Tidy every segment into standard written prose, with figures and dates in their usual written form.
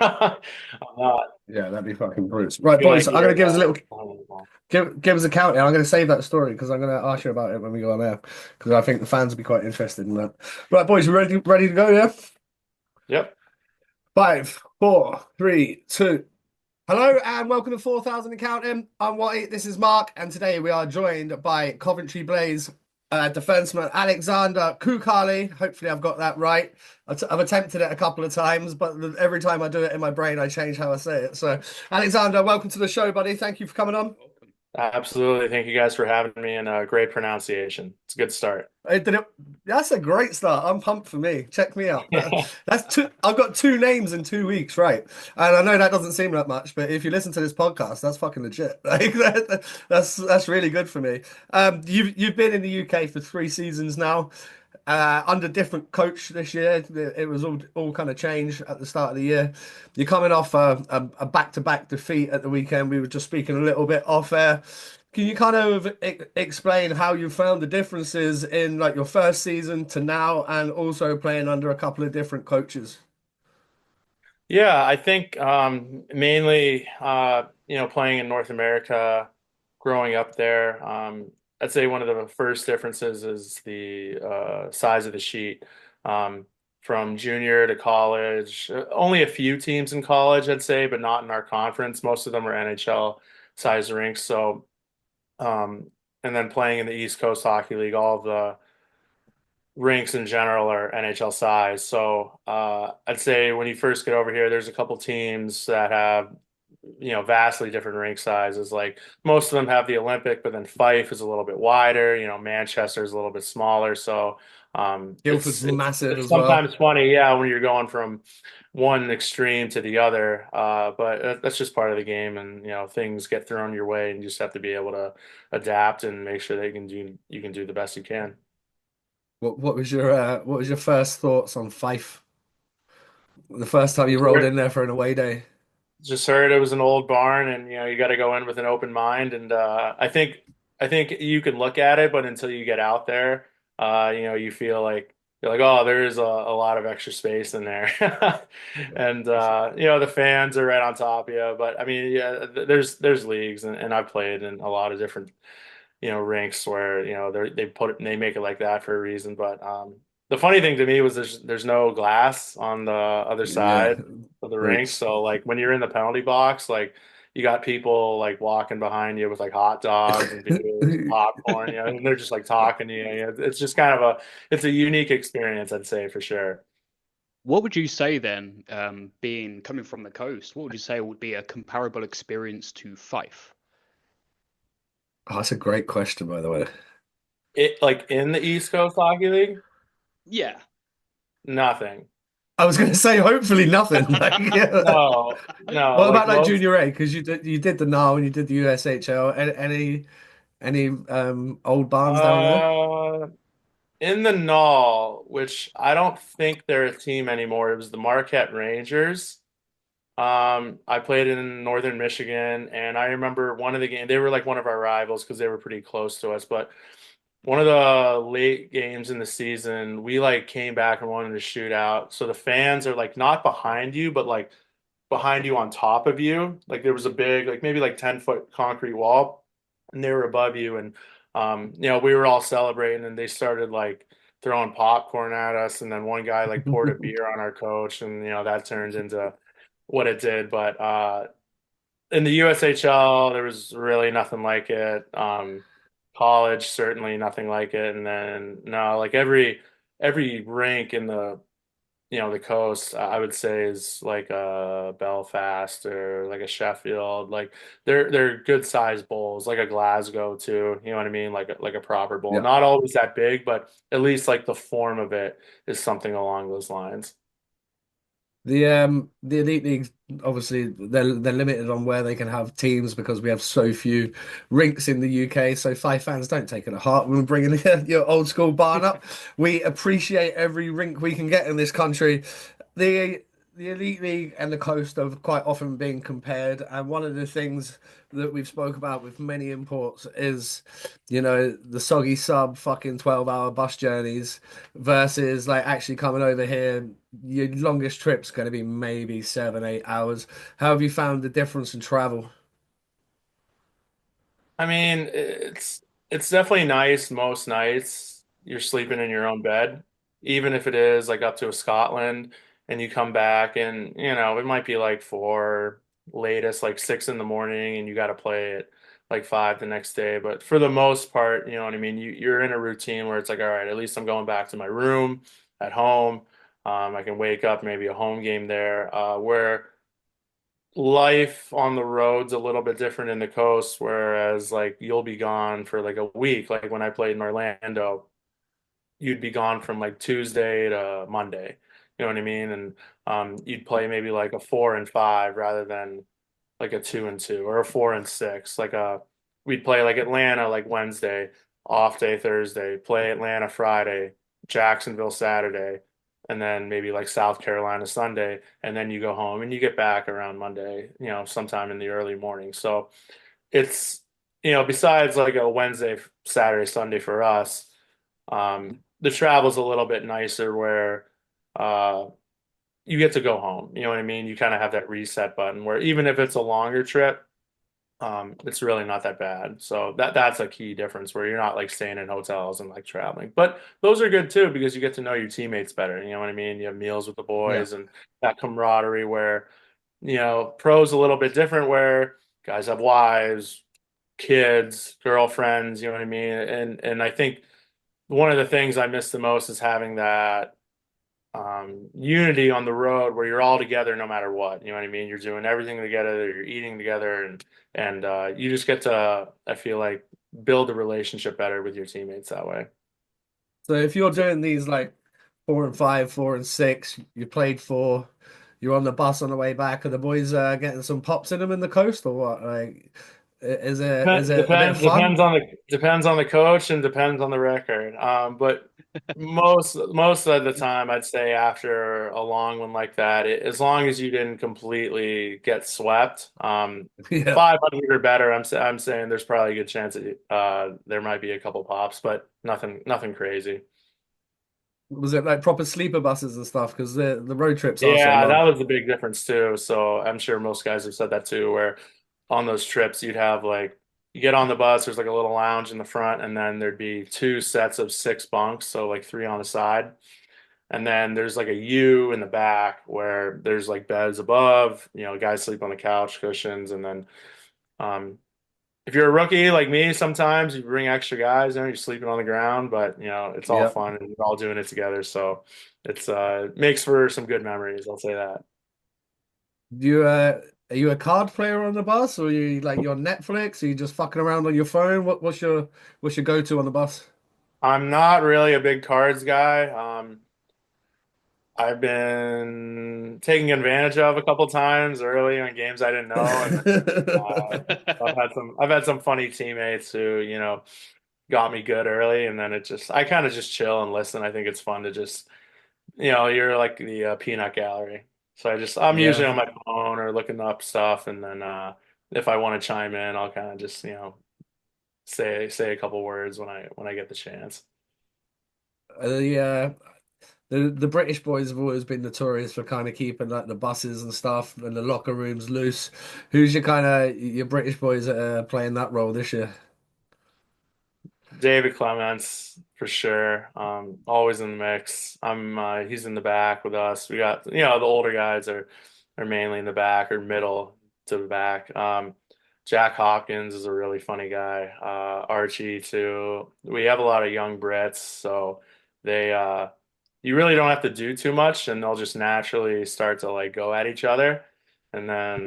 I'm not. Yeah, that'd be fucking brutal. Right, Good boys, I'm idea gonna give us a little though. give us a countdown. I'm gonna save that story because I'm gonna ask you about it when we go on air because I think the fans will be quite interested in that. Right, boys, we ready to go? Yeah. Yep. Five, four, three, two. Hello and welcome to 4,000 and counting. I'm Watty. This is Mark, and today we are joined by Coventry Blaze defenseman Alexander Kuqali. Hopefully, I've got that right. I've attempted it a couple of times, but every time I do it in my brain, I change how I say it. So, Alexander, welcome to the show, buddy. Thank you for coming on. Absolutely. Thank you guys for having me and great pronunciation. It's a good start. Did it, that's a great start. I'm pumped for me. Check me out. That's two. I've got two names in 2 weeks, right? And I know that doesn't seem that much, but if you listen to this podcast, that's fucking legit. Like that's really good for me. You've been in the UK for 3 seasons now, under different coach this year. It was all kind of changed at the start of the year. You're coming off a back-to-back defeat at the weekend. We were just speaking a little bit off air. Can you kind of explain how you found the differences in like your first season to now, and also playing under a couple of different coaches? Yeah, I think mainly playing in North America, growing up there. I'd say one of the first differences is the size of the sheet. Um, from junior to college, only a few teams in college, I'd say, but not in our conference. Most of them are NHL size rinks. So, and then playing in the East Coast Hockey League, all of the rinks in general are NHL size. So I'd say when you first get over here, there's a couple teams that have, vastly different rink sizes. Like most of them have the Olympic, but then Fife is a little bit wider. Manchester is a little bit smaller. So Guildford's massive it's as well. sometimes funny, yeah, when you're going from one extreme to the other. But that's just part of the game, and things get thrown your way, and you just have to be able to adapt and make sure that you can do the best you can. What was your first thoughts on Fife the first time you rolled in there for an away day? Just heard it was an old barn, and you got to go in with an open mind. And I think you can look at it, but until you get out there, you feel like you're like, oh, there is a lot of extra space in there, Yeah, and for sure. the fans are right on top of you. But I mean, yeah, there's leagues, and I've played in a lot of different rinks where they make it like that for a reason. But the funny thing to me was there's no glass on the other Yeah, side of the rink, brutes. so like when you're in the penalty box, like you got people like walking behind you with like hot dogs and beers and popcorn, and they're just like talking to you. It's just kind of it's a unique experience, I'd say for sure. What would you say then, being coming from the coast, what would you say would be a comparable experience to Fife? Oh, that's a great question, by the way. It like in the East Coast Hockey League, Yeah. nothing. I was going to say, hopefully nothing. Like, yeah. No, no, What like about like most. Junior A? Because you did the NAL and you did the USHL. Any old barns down there? Uh, in the Null, which I don't think they're a team anymore. It was the Marquette Rangers. I played in Northern Michigan, and I remember one of the games. They were like one of our rivals because they were pretty close to us. But one of the late games in the season, we like came back and wanted to shoot out. So the fans are like not behind you, but like behind you on top of you. Like there was a big, like maybe like 10-foot concrete wall, and they were above you. And we were all celebrating, and they started like throwing popcorn at us. And then one guy like poured a beer on our coach, and that turned into what it did. But in the USHL, there was really nothing like it. College, certainly nothing like it. And then no, like every rink in the coast, I would say is like a Belfast or like a Sheffield. Like they're good sized bowls, like a Glasgow too. You know what I mean? Like a proper bowl. Yeah. Not always that big, but at least like the form of it is something along those lines. The elite leagues, obviously they're limited on where they can have teams because we have so few rinks in the UK. So Five fans, don't take it to heart when we're bringing your old school barn up. We appreciate every rink we can get in this country. The the Elite League and the Coast have quite often been compared, and one of the things that we've spoke about with many imports is, the soggy sub fucking 12-hour bus journeys versus like actually coming over here. Your longest trip's going to be maybe 7, 8 hours. How have you found the difference in travel? I mean, it's definitely nice most nights you're sleeping in your own bed, even if it is like up to Scotland and you come back and it might be like four, latest like 6 in the morning and you got to play at like 5 the next day. But for the most part, you know what I mean? You're in a routine where it's like, all right, at least I'm going back to my room at home. I can wake up maybe a home game there, where life on the road's a little bit different in the coast, whereas like you'll be gone for like a week. Like when I played in Orlando, you'd be gone from like Tuesday to Monday. You know what I mean? And you'd play maybe like a 4-5 rather than like a 2-2 or a 4-6. We'd play like Atlanta like Wednesday, off day Thursday, play Atlanta Friday, Jacksonville Saturday, and then maybe like South Carolina Sunday, and then you go home and you get back around Monday, sometime in the early morning. So it's besides like a Wednesday, Saturday, Sunday for us, the travel's a little bit nicer where uh you get to go home. You know what I mean? You kind of have that reset button where even if it's a longer trip, it's really not that bad. So that's a key difference where you're not like staying in hotels and like traveling. But those are good too because you get to know your teammates better. You know what I mean? You have meals with the Yeah. boys and that camaraderie where, pros a little bit different where guys have wives, kids, girlfriends, you know what I mean? And I think one of the things I miss the most is having that unity on the road where you're all together no matter what. You know what I mean? You're doing everything together, you're eating together, and you just get to, I feel like, build a relationship better with your teammates that way. So if you're doing these like 4-5, 4-6, you played four, you're on the bus on the way back, are the boys getting some pops in them in the coast or what? Like, is it a bit of fun? Depends on the coach and depends on the record. But most of the time, I'd say after a long one like that, as long as you didn't completely get swept, Yeah. 500 or better, I'm saying there's probably a good chance that there might be a couple pops, but nothing crazy. Was it like proper sleeper buses and stuff? Because the road trips are so Yeah, that long. was the big difference too. So I'm sure most guys have said that too, where on those trips you'd have like you get on the bus, there's like a little lounge in the front, and then there'd be two sets of 6 bunks, so like three on the side. And then there's like a U in the back where there's like beds above, guys sleep on the couch cushions, and then um if you're a rookie like me, sometimes you bring extra guys, you're sleeping on the ground, but it's all Yeah. fun and we're all doing it together. So it makes for some good memories, I'll say that. Do you are you a card player on the bus, or are you like you're on Netflix? Are you just fucking around on your phone? What's your go-to on the bus? I'm not really a big cards guy. I've been taken advantage of a couple times early on games I didn't know, and I've had some funny teammates who got me good early, and then I kind of just chill and listen. I think it's fun to just you're like the peanut gallery. So I'm usually Yeah. on my phone or looking up stuff, and then if I want to chime in, I'll kind of just say a couple words when I get the chance. The the British boys have always been notorious for kind of keeping like the buses and stuff and the locker rooms loose. Who's your kind of your British boys that are playing that role this year? David Clements for sure. Always in the mix. He's in the back with us. We got the older guys are mainly in the back or middle to the back. Jack Hopkins is a really funny guy. Archie too. We have a lot of young Brits, so they you really don't have to do too much, and they'll just naturally start to like go at each other, and then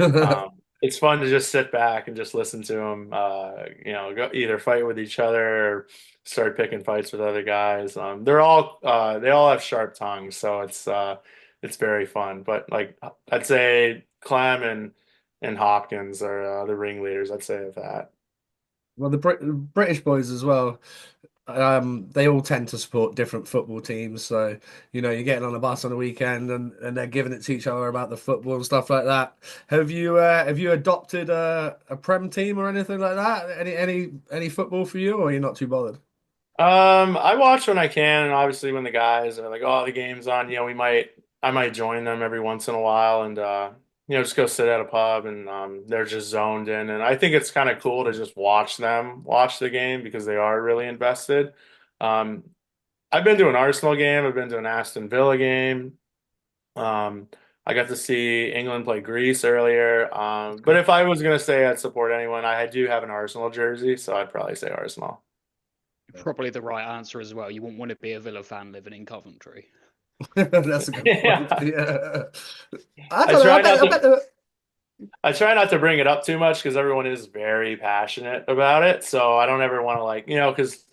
it's fun to just sit back and just listen to them, go either fight with each other or start picking fights with other guys. They all have sharp tongues, so it's very fun. But like I'd say Clem and Hopkins are the ringleaders, I'd say of that. Well, the British boys as well. they all tend to support different football teams. So, you're getting on a bus on the weekend and they're giving it to each other about the football and stuff like that. Have you adopted a Prem team or anything like that? Any football for you, or are you not too bothered? I watch when I can, and obviously when the guys are like, "Oh, the game's on," I might join them every once in a while, and just go sit at a pub, and they're just zoned in, and I think it's kind of cool to just watch them watch the game because they are really invested. Um, I've been to an Arsenal game, I've been to an Aston Villa game. Um, I got to see England play Greece earlier. But Cool. if I was gonna say I'd support anyone, I do have an Arsenal jersey, so I'd probably say Arsenal. Probably the right answer as well. You wouldn't want to be a Villa fan living in Coventry. That's a good point. Yeah. Yeah. I I don't know. try not I bet to the I try not to bring it up too much because everyone is very passionate about it. So I don't ever want to because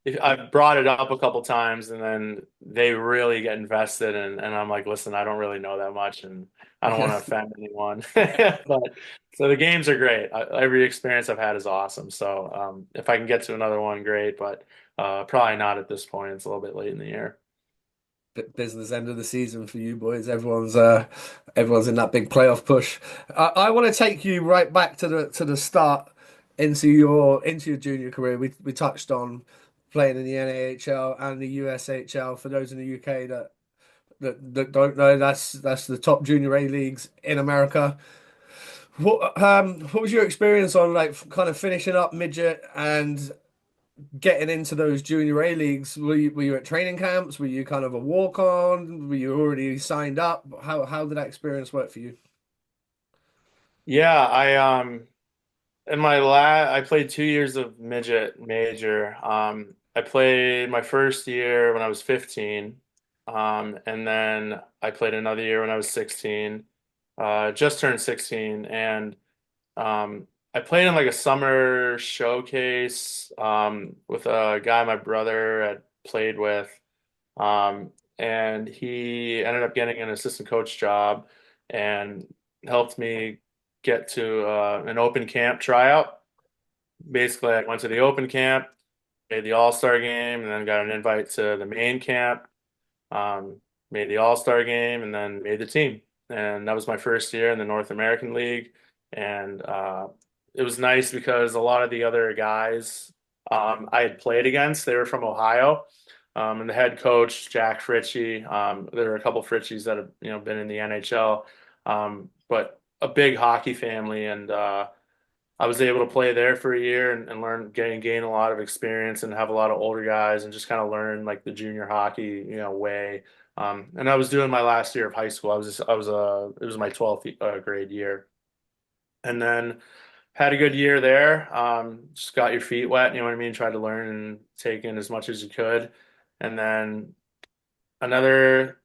if I've brought it up a couple times and then they really get invested and I'm like, listen, I don't really know that much and I don't want to offend anyone. But so the games are great. Every experience I've had is awesome. So if I can get to another one, great. But probably not at this point. It's a little bit late in the year. business end of the season for you boys. Everyone's in that big playoff push. I want to take you right back to the start into your junior career. We touched on playing in the NAHL and the USHL. For those in the UK that don't know, that's the top junior A leagues in America. What was your experience on like kind of finishing up midget and getting into those junior A leagues? Were you at training camps? Were you kind of a walk on? Were you already signed up? How did that experience work for you? Yeah, I played 2 years of midget major. I played my first year when I was 15. And then I played another year when I was 16. Just turned 16 and I played in like a summer showcase with a guy my brother had played with. And he ended up getting an assistant coach job and helped me get to an open camp tryout. Basically, I went to the open camp, made the All-Star game, and then got an invite to the main camp. Made the All-Star game, and then made the team. And that was my first year in the North American League. And it was nice because a lot of the other guys I had played against, they were from Ohio. And the head coach, Jack Fritchie, there were a couple Fritchies that have been in the NHL, but a big hockey family, and I was able to play there for a year and learn, gain a lot of experience and have a lot of older guys and just kind of learn like the junior hockey, way. And I was doing my last year of high school. It was my 12th grade year. And then had a good year there. Just got your feet wet, you know what I mean? Tried to learn and take in as much as you could. And then another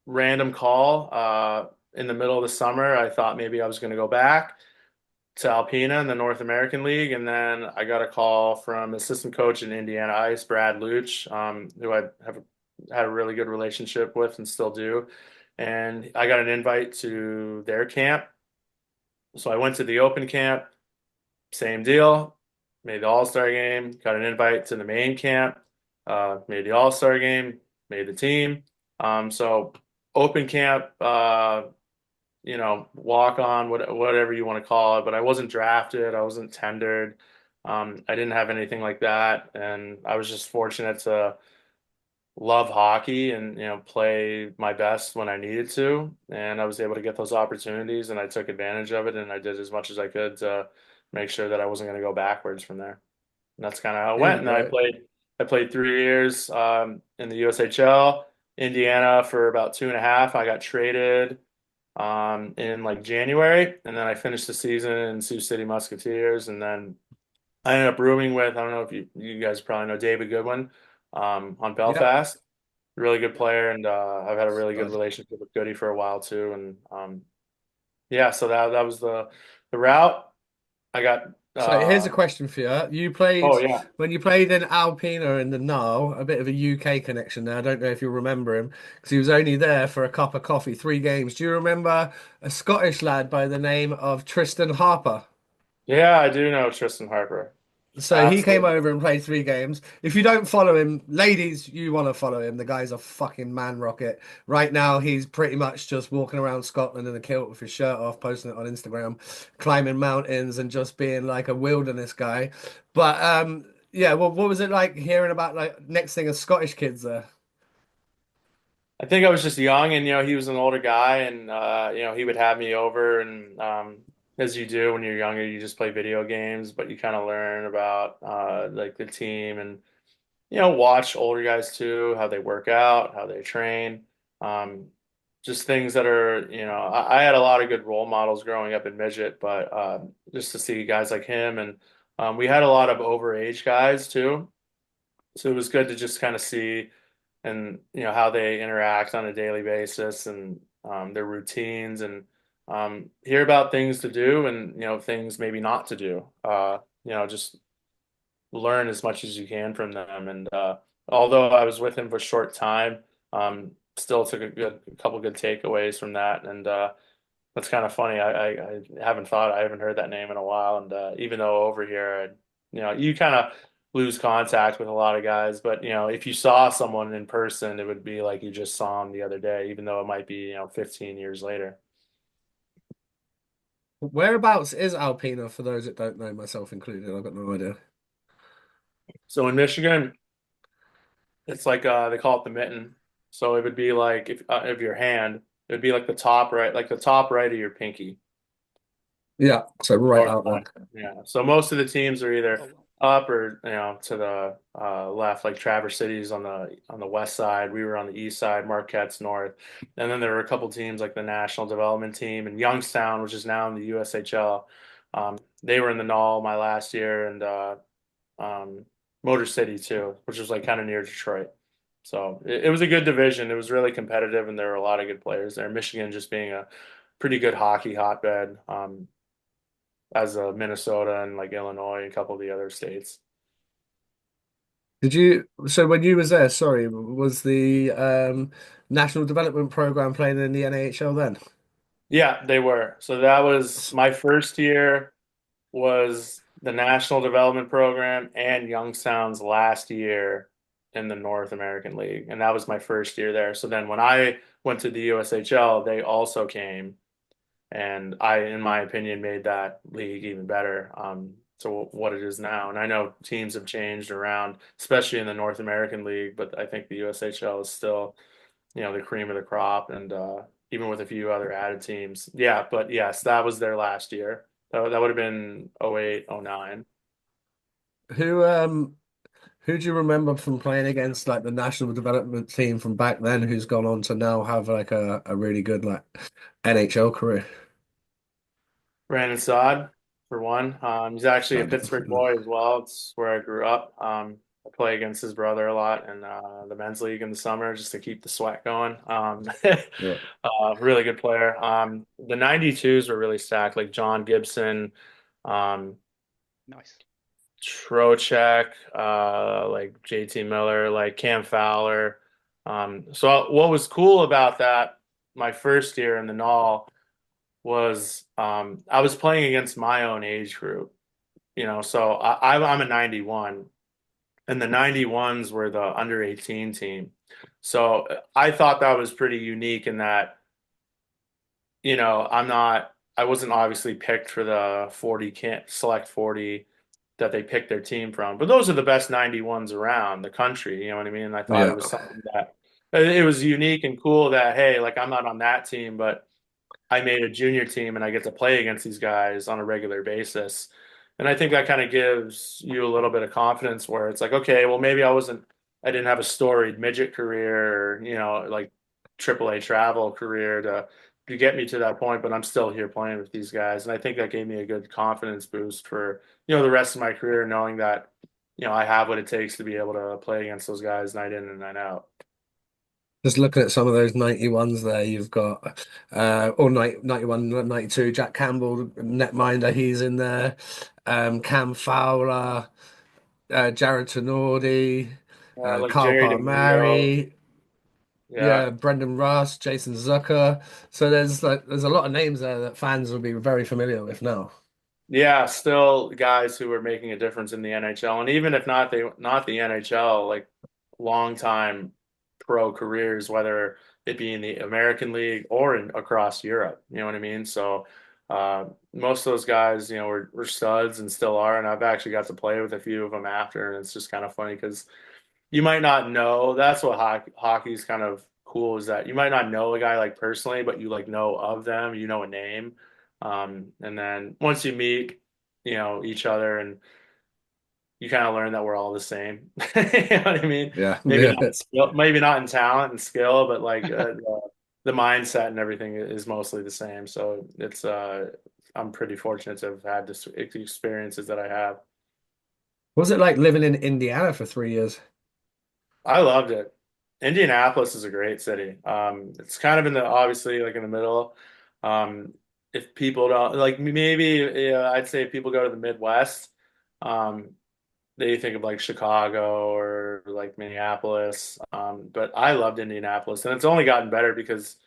random call, in the middle of the summer, I thought maybe I was going to go back to Alpena in the North American League, and then I got a call from assistant coach in Indiana Ice, Brad Luch, who I have had a really good relationship with and still do. And I got an invite to their camp. So I went to the open camp, same deal, made the All-Star game, got an invite to the main camp, made the All-Star game, made the team. So open camp, walk on, whatever you want to call it. But I wasn't drafted, I wasn't tendered. I didn't have anything like that, and I was just fortunate to love hockey and play my best when I needed to, and I was able to get those opportunities, and I took advantage of it, and I did as much as I could to make sure that I wasn't going to go backwards from there. And that's kind of how it Yeah, went. And then great. I played 3 years in the USHL, Indiana for about 2.5. I got traded in like January, and then I finished the season in Sioux City Musketeers, and then I ended up rooming with, I don't know if you guys probably know David Goodwin on Yeah, Belfast. Really good player, and I've had a really good stud. relationship with Goody for a while too. And yeah, so that was the route. I got So here's a question for you. oh yeah. When you played in Alpena in the Nile, a bit of a UK connection there. I don't know if you'll remember him because he was only there for a cup of coffee, 3 games. Do you remember a Scottish lad by the name of Tristan Harper? Yeah, I do know Tristan Harper. So he came Absolutely. over and played 3 games. If you don't follow him, ladies, you want to follow him. The guy's a fucking man rocket. Right now, he's pretty much just walking around Scotland in a kilt with his shirt off, posting it on Instagram, climbing mountains and just being like a wilderness guy. But yeah, well, what was it like hearing about like next thing as Scottish kids there? I think I was just young, and he was an older guy, and he would have me over, and as you do when you're younger, you just play video games, but you kind of learn about like the team, and watch older guys too, how they work out, how they train, um, just things that are, I had a lot of good role models growing up in midget, but just to see guys like him, and we had a lot of overage guys too, so it was good to just kind of see and how they interact on a daily basis and their routines and hear about things to do and things maybe not to do. Just learn as much as you can from them. And although I was with him for a short time, still took a couple good takeaways from that. And that's kind of funny. I haven't heard that name in a while. And even though over here, you kind of lose contact with a lot of guys, but if you saw someone in person, it would be like you just saw him the other day, even though it might be 15 years later. Whereabouts is Alpina for those that don't know, myself included? I've got no idea. So in Michigan, it's like they call it the mitten. So it would be like if your hand, it would be like the top right of your pinky. Yeah, so right North out there. side. Yeah. So most of the teams are either Oh, well. up or to the left, like Traverse City's on the west side. We were on the east side, Marquette's north, and then there were a couple teams like the National Development Team and Youngstown, which is now in the USHL. They were in the NAL my last year, and um, Motor City too, which was like kind of near Detroit. So it was a good division. It was really competitive, and there were a lot of good players there. Michigan just being a pretty good hockey hotbed. As Minnesota and like Illinois and a couple of the other states. Did you, so when you was there, sorry, was the National Development Program playing in the NHL then? Yeah, they were. So that was my first year was the National Development Program and Youngstown's last year in the North American League. And that was my first year there. So then when I went to the USHL, they also came and in my opinion, made that league even better to what it is now. And I know teams have changed around, especially in the North American League, but I think the USHL is still, the cream of the crop, and even with a few other added teams. Yeah, but yes, that was their last year. That would have been 08, 09. Who who do you remember from playing against like the national development team from back then who's gone on to now have like a really good like NHL career? Brandon Saad, for one. He's actually a I Pittsburgh don't- boy as well. It's where I grew up. I play against his brother a lot in the men's league in the summer just to keep the sweat going. Yeah. Really good player. The 92s were really stacked, like John Gibson, um, Nice. Trocheck, like JT Miller, like Cam Fowler. So what was cool about that, my first year in the NAL, was I was playing against my own age group, so I'm a 91 and the 91s were the under 18 team. So I thought that was pretty unique in that, I wasn't obviously picked for the 40 can't select 40 that they picked their team from, but those are the best 91s around the country. You know what I mean? I thought it Yeah. was something that it was unique and cool that, hey, like I'm not on that team, but I made a junior team and I get to play against these guys on a regular basis. And I think that kind of gives you a little bit of confidence where it's like, okay, well, maybe I didn't have a storied midget career or, like AAA travel career to get me to that point, but I'm still here playing with these guys. And I think that gave me a good confidence boost for, the rest of my career, knowing that, I have what it takes to be able to play against those guys night in and night out. Just looking at some of those 91s there, you've got or 91, 92, Jack Campbell, netminder, he's in there. Cam Fowler, Jared Tenordi, Like Kyle Jerry DeMeo. Palmieri, Yeah. yeah, Brendan Russ, Jason Zucker. So there's a lot of names there that fans will be very familiar with now. Yeah, still guys who are making a difference in the NHL, and even if not the NHL, like long time pro careers, whether it be in the American League or across Europe. You know what I mean? So most of those guys, were studs and still are, and I've actually got to play with a few of them after, and it's just kind of funny because you might not know. That's what hockey's kind of cool is that you might not know a guy like personally, but you like know of them, you know a name. And then once you meet, each other and you kind of learn that we're all the same. You know what I mean? Yeah, Maybe yeah. not maybe not in talent and skill, but like the mindset and everything is mostly the same. So I'm pretty fortunate to have had this experiences that I have. What was it like living in Indiana for 3 years? I loved it. Indianapolis is a great city. It's kind of in the obviously like in the middle. If people don't like maybe I'd say if people go to the Midwest, um, they think of like Chicago or like Minneapolis. But I loved Indianapolis, and it's only gotten better because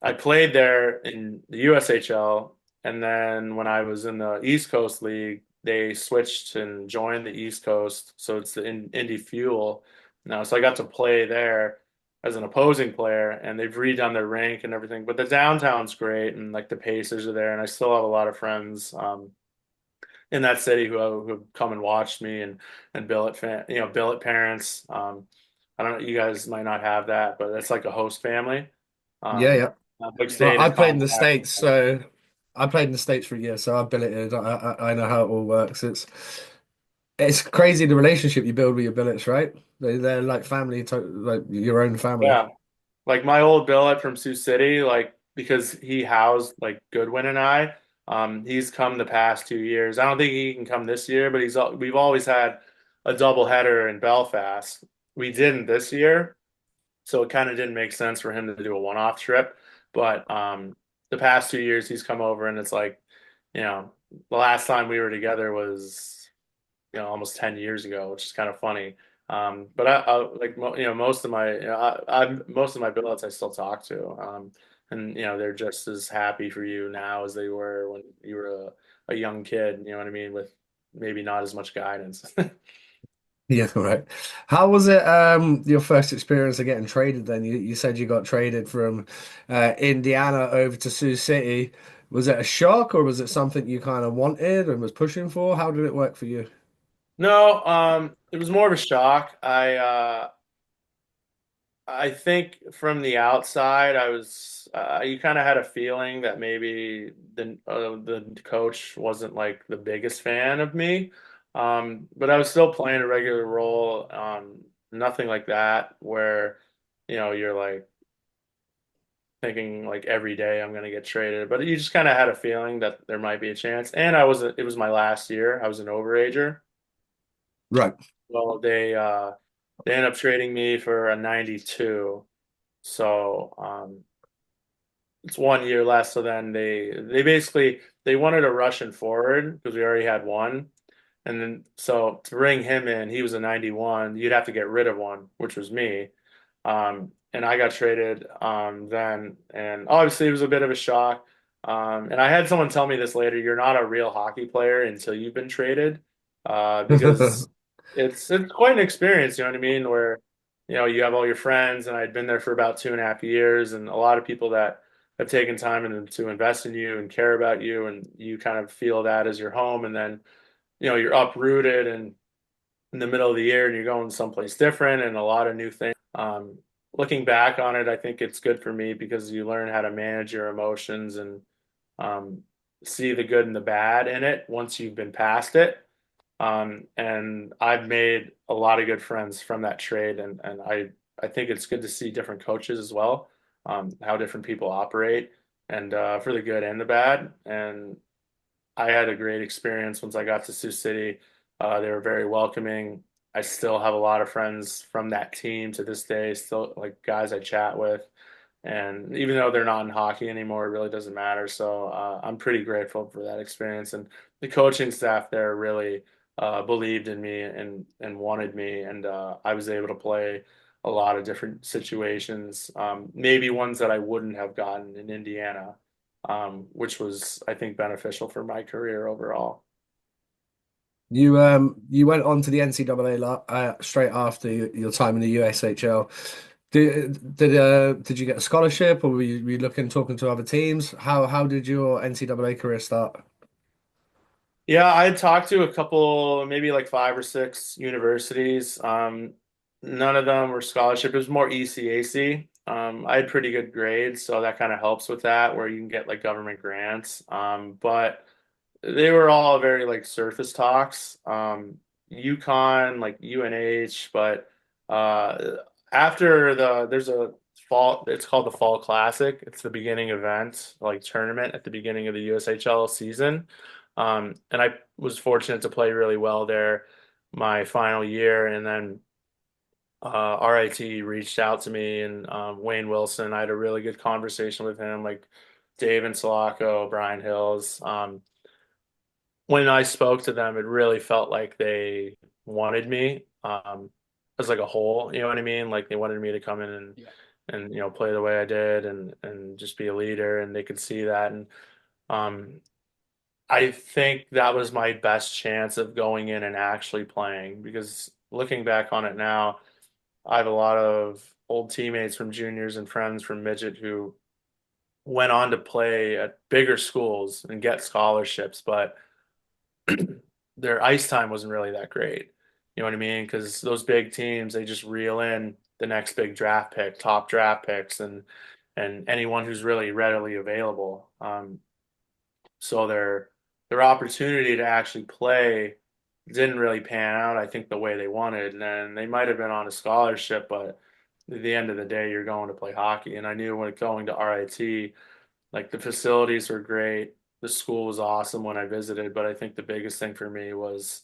I played there in the USHL, and then when I was in the East Coast League, they switched and joined the East Coast, so it's the Indy Fuel now. So I got to play there as an opposing player, and they've redone their rink and everything. But the downtown's great, and like the Pacers are there, and I still have a lot of friends in that city who have come and watched me and billet parents. I don't know, you guys might not have that, but it's like a host family. Yeah, Um, yeah. I've like Well, stayed I in played in the contact. States, so I played in the States for a year, so I've billeted. I know how it all works. It's crazy the relationship you build with your billets, right? They're like family, like your own family. Yeah, like my old billet from Sioux City, like because he housed like Goodwin and I. He's come the past 2 years. I don't think he can come this year, but we've always had a double header in Belfast. We didn't this year, so it kind of didn't make sense for him to do a one-off trip. But the past 2 years, he's come over, and it's like, you know, the last time we were together was, almost 10 years ago, which is kind of funny. But I like, most of my, most of my billets I still talk to. And, they're just as happy for you now as they were when you were a young kid, you know what I mean? With maybe not as much guidance. Yeah, right. How was it, your first experience of getting traded then? You said you got traded from Indiana over to Sioux City. Was it a shock or was it something you kind of wanted and was pushing for? How did it work for you? No, it was more of a shock. I think from the outside, you kind of had a feeling that maybe the coach wasn't like the biggest fan of me. But I was still playing a regular role. Nothing like that where, you're like thinking like every day I'm going to get traded, but you just kind of had a feeling that there might be a chance. And it was my last year. I was an overager. Right. Well, they ended up trading me for a 92. So it's 1 year less. So then they basically they wanted a Russian forward because we already had one. And then so to bring him in, he was a 91. You'd have to get rid of one, which was me. And I got traded then, and obviously it was a bit of a shock. And I had someone tell me this later, you're not a real hockey player until you've been traded, because it's quite an experience, you know what I mean? Where, you have all your friends, and I'd been there for about 2.5 years, and a lot of people that have taken time to invest in you and care about you, and you kind of feel that as your home, and then, you're uprooted and in the middle of the year and you're going someplace different and a lot of new things. Looking back on it, I think it's good for me because you learn how to manage your emotions and um, see the good and the bad in it once you've been past it. And I've made a lot of good friends from that trade, and I think it's good to see different coaches as well, how different people operate, and for the good and the bad. And I had a great experience once I got to Sioux City. They were very welcoming. I still have a lot of friends from that team to this day, still like guys I chat with. And even though they're not in hockey anymore, it really doesn't matter. So I'm pretty grateful for that experience. And the coaching staff there really believed in me and wanted me. And I was able to play a lot of different situations, maybe ones that I wouldn't have gotten in Indiana. which was, I think, beneficial for my career overall. You went on to the NCAA straight after your time in the USHL. Did you get a scholarship, or were you looking talking to other teams? How did your NCAA career start? Yeah, I talked to a couple, maybe like 5 or 6 universities. None of them were scholarship. It was more ECAC. I had pretty good grades, so that kind of helps with that, where you can get like government grants. But they were all very like surface talks. UConn, like UNH, but uh, after there's a fall, it's called the Fall Classic. It's the beginning event, like tournament at the beginning of the USHL season. And I was fortunate to play really well there my final year. And then RIT reached out to me, and Wayne Wilson, I had a really good conversation with him, like Dave and Sulaco, Brian Hills. When I spoke to them, it really felt like they wanted me as like a whole, you know what I mean? Like they wanted me to come in and play the way I did and just be a leader, and they could see that. And um I think that was my best chance of going in and actually playing, because looking back on it now, I have a lot of old teammates from juniors and friends from midget who went on to play at bigger schools and get scholarships, but their ice time wasn't really that great. You know what I mean? Because those big teams, they just reel in the next big draft pick, top draft picks, and anyone who's really readily available. So their opportunity to actually play didn't really pan out, I think, the way they wanted. And then they might have been on a scholarship, but at the end of the day, you're going to play hockey. And I knew when going to RIT, like the facilities were great. The school was awesome when I visited, but I think the biggest thing for me was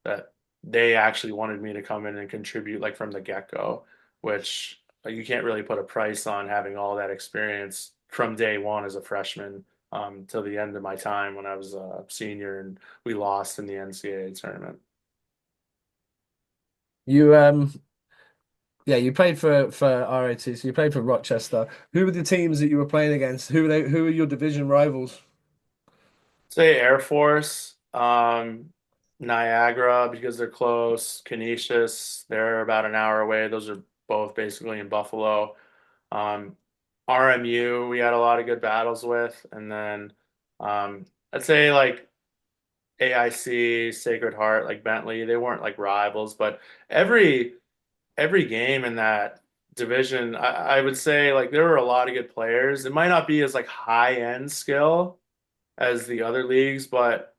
that they actually wanted me to come in and contribute like from the get-go, which you can't really put a price on having all that experience from day one as a freshman till the end of my time when I was a senior and we lost in the NCAA tournament. You Yeah, you played for RIT, so you played for Rochester. Who were the teams that you were playing against? Who were your division rivals? Say Air Force, Niagara because they're close, Canisius, they're about an hour away. Those are both basically in Buffalo. Um, RMU, we had a lot of good battles with, and then I'd say like AIC, Sacred Heart, like Bentley, they weren't like rivals, but every game in that division, I would say like there were a lot of good players. It might not be as like high end skill as the other leagues, but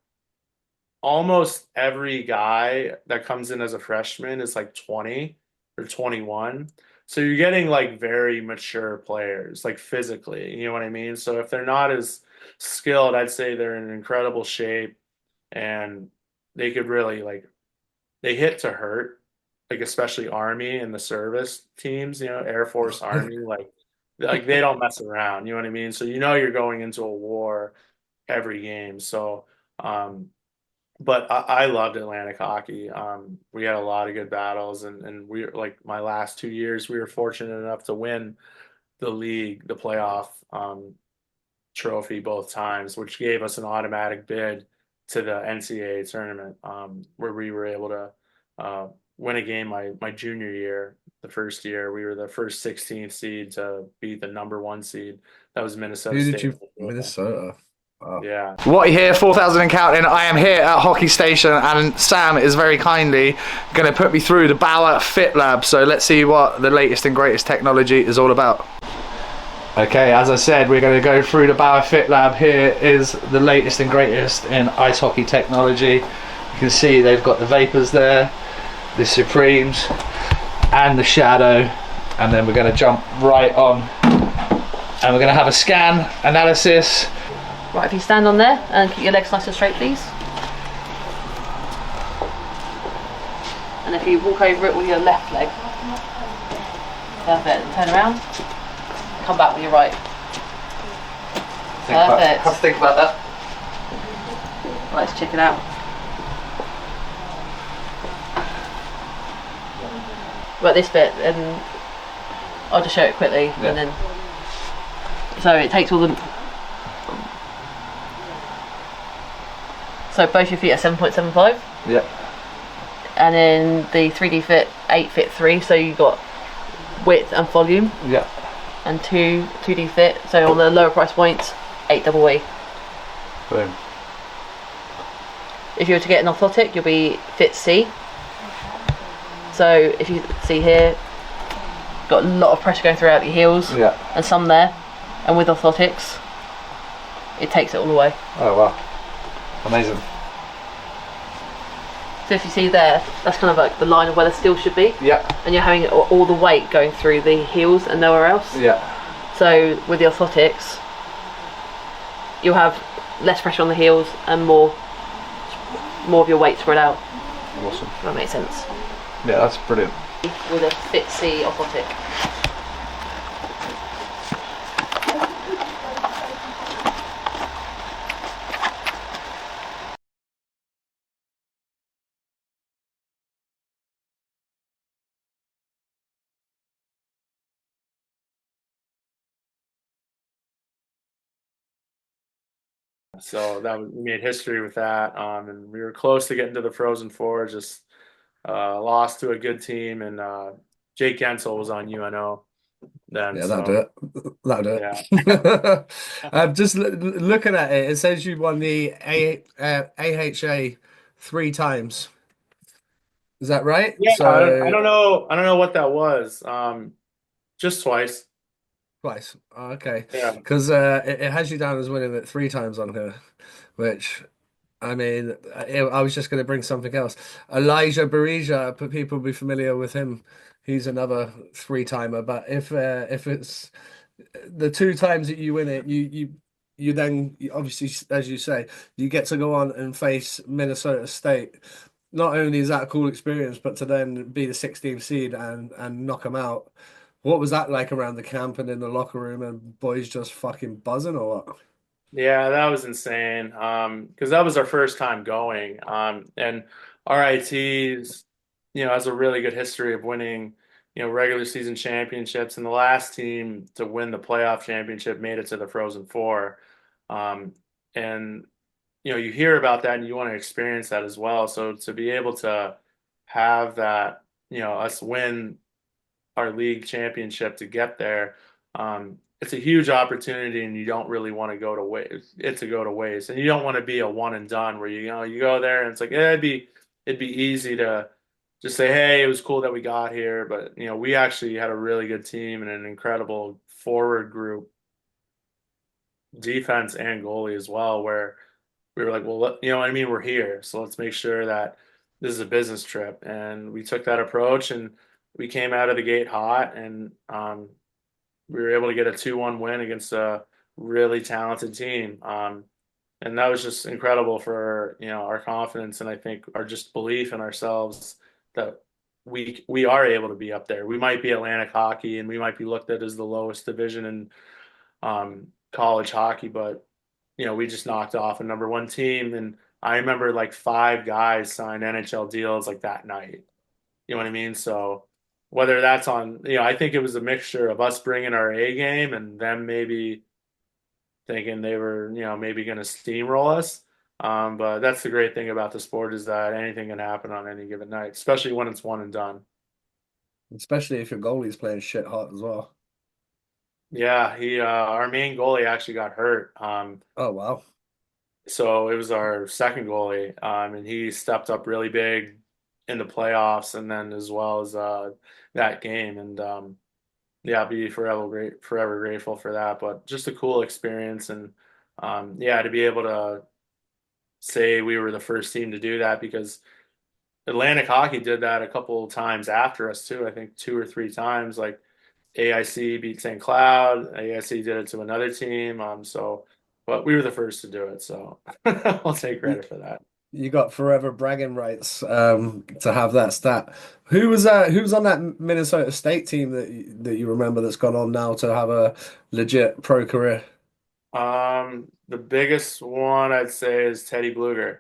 almost every guy that comes in as a freshman is like 20 or 21. So you're getting like very mature players, like physically, you know what I mean? So if they're not as skilled, I'd say they're in incredible shape, and they could really like they hit to hurt, like especially Army and the service teams, Air Force, Army, like they don't mess around, you know what I mean? So you're going into a war every game. So but I loved Atlantic hockey. We had a lot of good battles, and we like my last 2 years, we were fortunate enough to win the league, the playoff trophy both times, which gave us an automatic bid to the NCAA tournament, where we were able to win a game my junior year. The first year, we were the first 16th seed to beat the number 1 seed. That was Minnesota Who did State. you Minnesota? Wow. Yeah. What here, 4,000 and counting. I am here at Hockey Station, and Sam is very kindly going to put me through the Bauer Fit Lab. So let's see what the latest and greatest technology is all about. Okay, as I said, we're going to go through the Bauer Fit Lab. Here is the latest and greatest in ice hockey technology. You can see they've got the Vapors there, the Supremes, and the Shadow. And then we're going to jump right on, and we're going to have a scan analysis. Right, if you stand on there and keep your legs nice and straight, please. And if you walk over it with your left leg. Perfect. And turn around. Come back with your right. Perfect. Have to think about that. Right, let's check it out. Right, this bit, and I'll just show it quickly, and then. So it takes all the So both your feet are 7.75. Yeah. And then the 3D Fit 8 Fit 3, so you got width and volume. Yeah. And 2D Fit, so on the lower price points, 8 double E. Boom. If you were to get an orthotic, you'll be Fit C. So if you see here, got a lot of pressure going throughout your heels. Yeah. And some there. And with orthotics, it takes it all away. Oh wow. Amazing. So if you see there, that's kind of like the line of where the steel should be. Yeah. And you're having all the weight going through the heels and nowhere else. Yeah. So with the orthotics, you'll have less pressure on the heels and more of your weight spread out. Awesome. If that makes sense. Yeah, that's brilliant. With a Fit C orthotic. So we made history with that, and we were close to getting to the Frozen Four. Just lost to a good team, and Jake Gensel was on UNO then. Yeah, so that'll do it. That'll do yeah. it. Just looking at it, it says you won the AHA 3 times. Is that right? Yeah, So I don't know. I don't know what that was. Just twice. twice. Oh, okay. Yeah. Because it has you down as winning it 3 times on here, which I mean, I was just going to bring something else. Elijah Berija, but people will be familiar with him. He's another 3-timer. But if it's the 2 times that you win it, you then obviously, as you say, you get to go on and face Minnesota State. Not only is that a cool experience, but to then be the 16th seed and knock them out. What was that like around the camp and in the locker room and boys just fucking buzzing or what? Yeah, that was insane. Because that was our first time going. And RIT's, has a really good history of winning, regular season championships. And the last team to win the playoff championship made it to the Frozen Four. And you hear about that and you want to experience that as well. So to be able to have that, us win our league championship to get there, it's a huge opportunity, and you don't really want to go to waste, and you don't want to be a one and done where you go there and it's like it'd be easy to just say, hey, it was cool that we got here, but we actually had a really good team and an incredible forward group, defense and goalie as well, where we were like, well, you know what I mean, we're here, so let's make sure that this is a business trip, and we took that approach, and we came out of the gate hot, and we were able to get a 2-1 win against a really talented team. And that was just incredible for, our confidence, and I think our just belief in ourselves that we are able to be up there. We might be Atlantic hockey and we might be looked at as the lowest division in college hockey, but we just knocked off a #1 team. And I remember like 5 guys signed NHL deals like that night. You know what I mean? So whether that's on, I think it was a mixture of us bringing our A game and them maybe thinking they were, maybe going to steamroll us. But that's the great thing about the sport, is that anything can happen on any given night, especially when it's one and done. Especially if your goalie's playing shit hot as well. Yeah, our main goalie actually got hurt. Oh wow. So it was our second goalie, and he stepped up really big in the playoffs, and then as well as that game. And yeah, be forever grateful for that. But just a cool experience, and yeah, to be able to say we were the first team to do that, because Atlantic Hockey did that a couple of times after us too. I think 2 or 3 times. Like AIC beat St. Cloud, AIC did it to another team. But we were the first to do it, so I'll take credit for that. You got forever bragging rights to have that stat. Who's on that Minnesota State team that you remember that's gone on now to have a legit pro career? The biggest one I'd say is Teddy Bluger.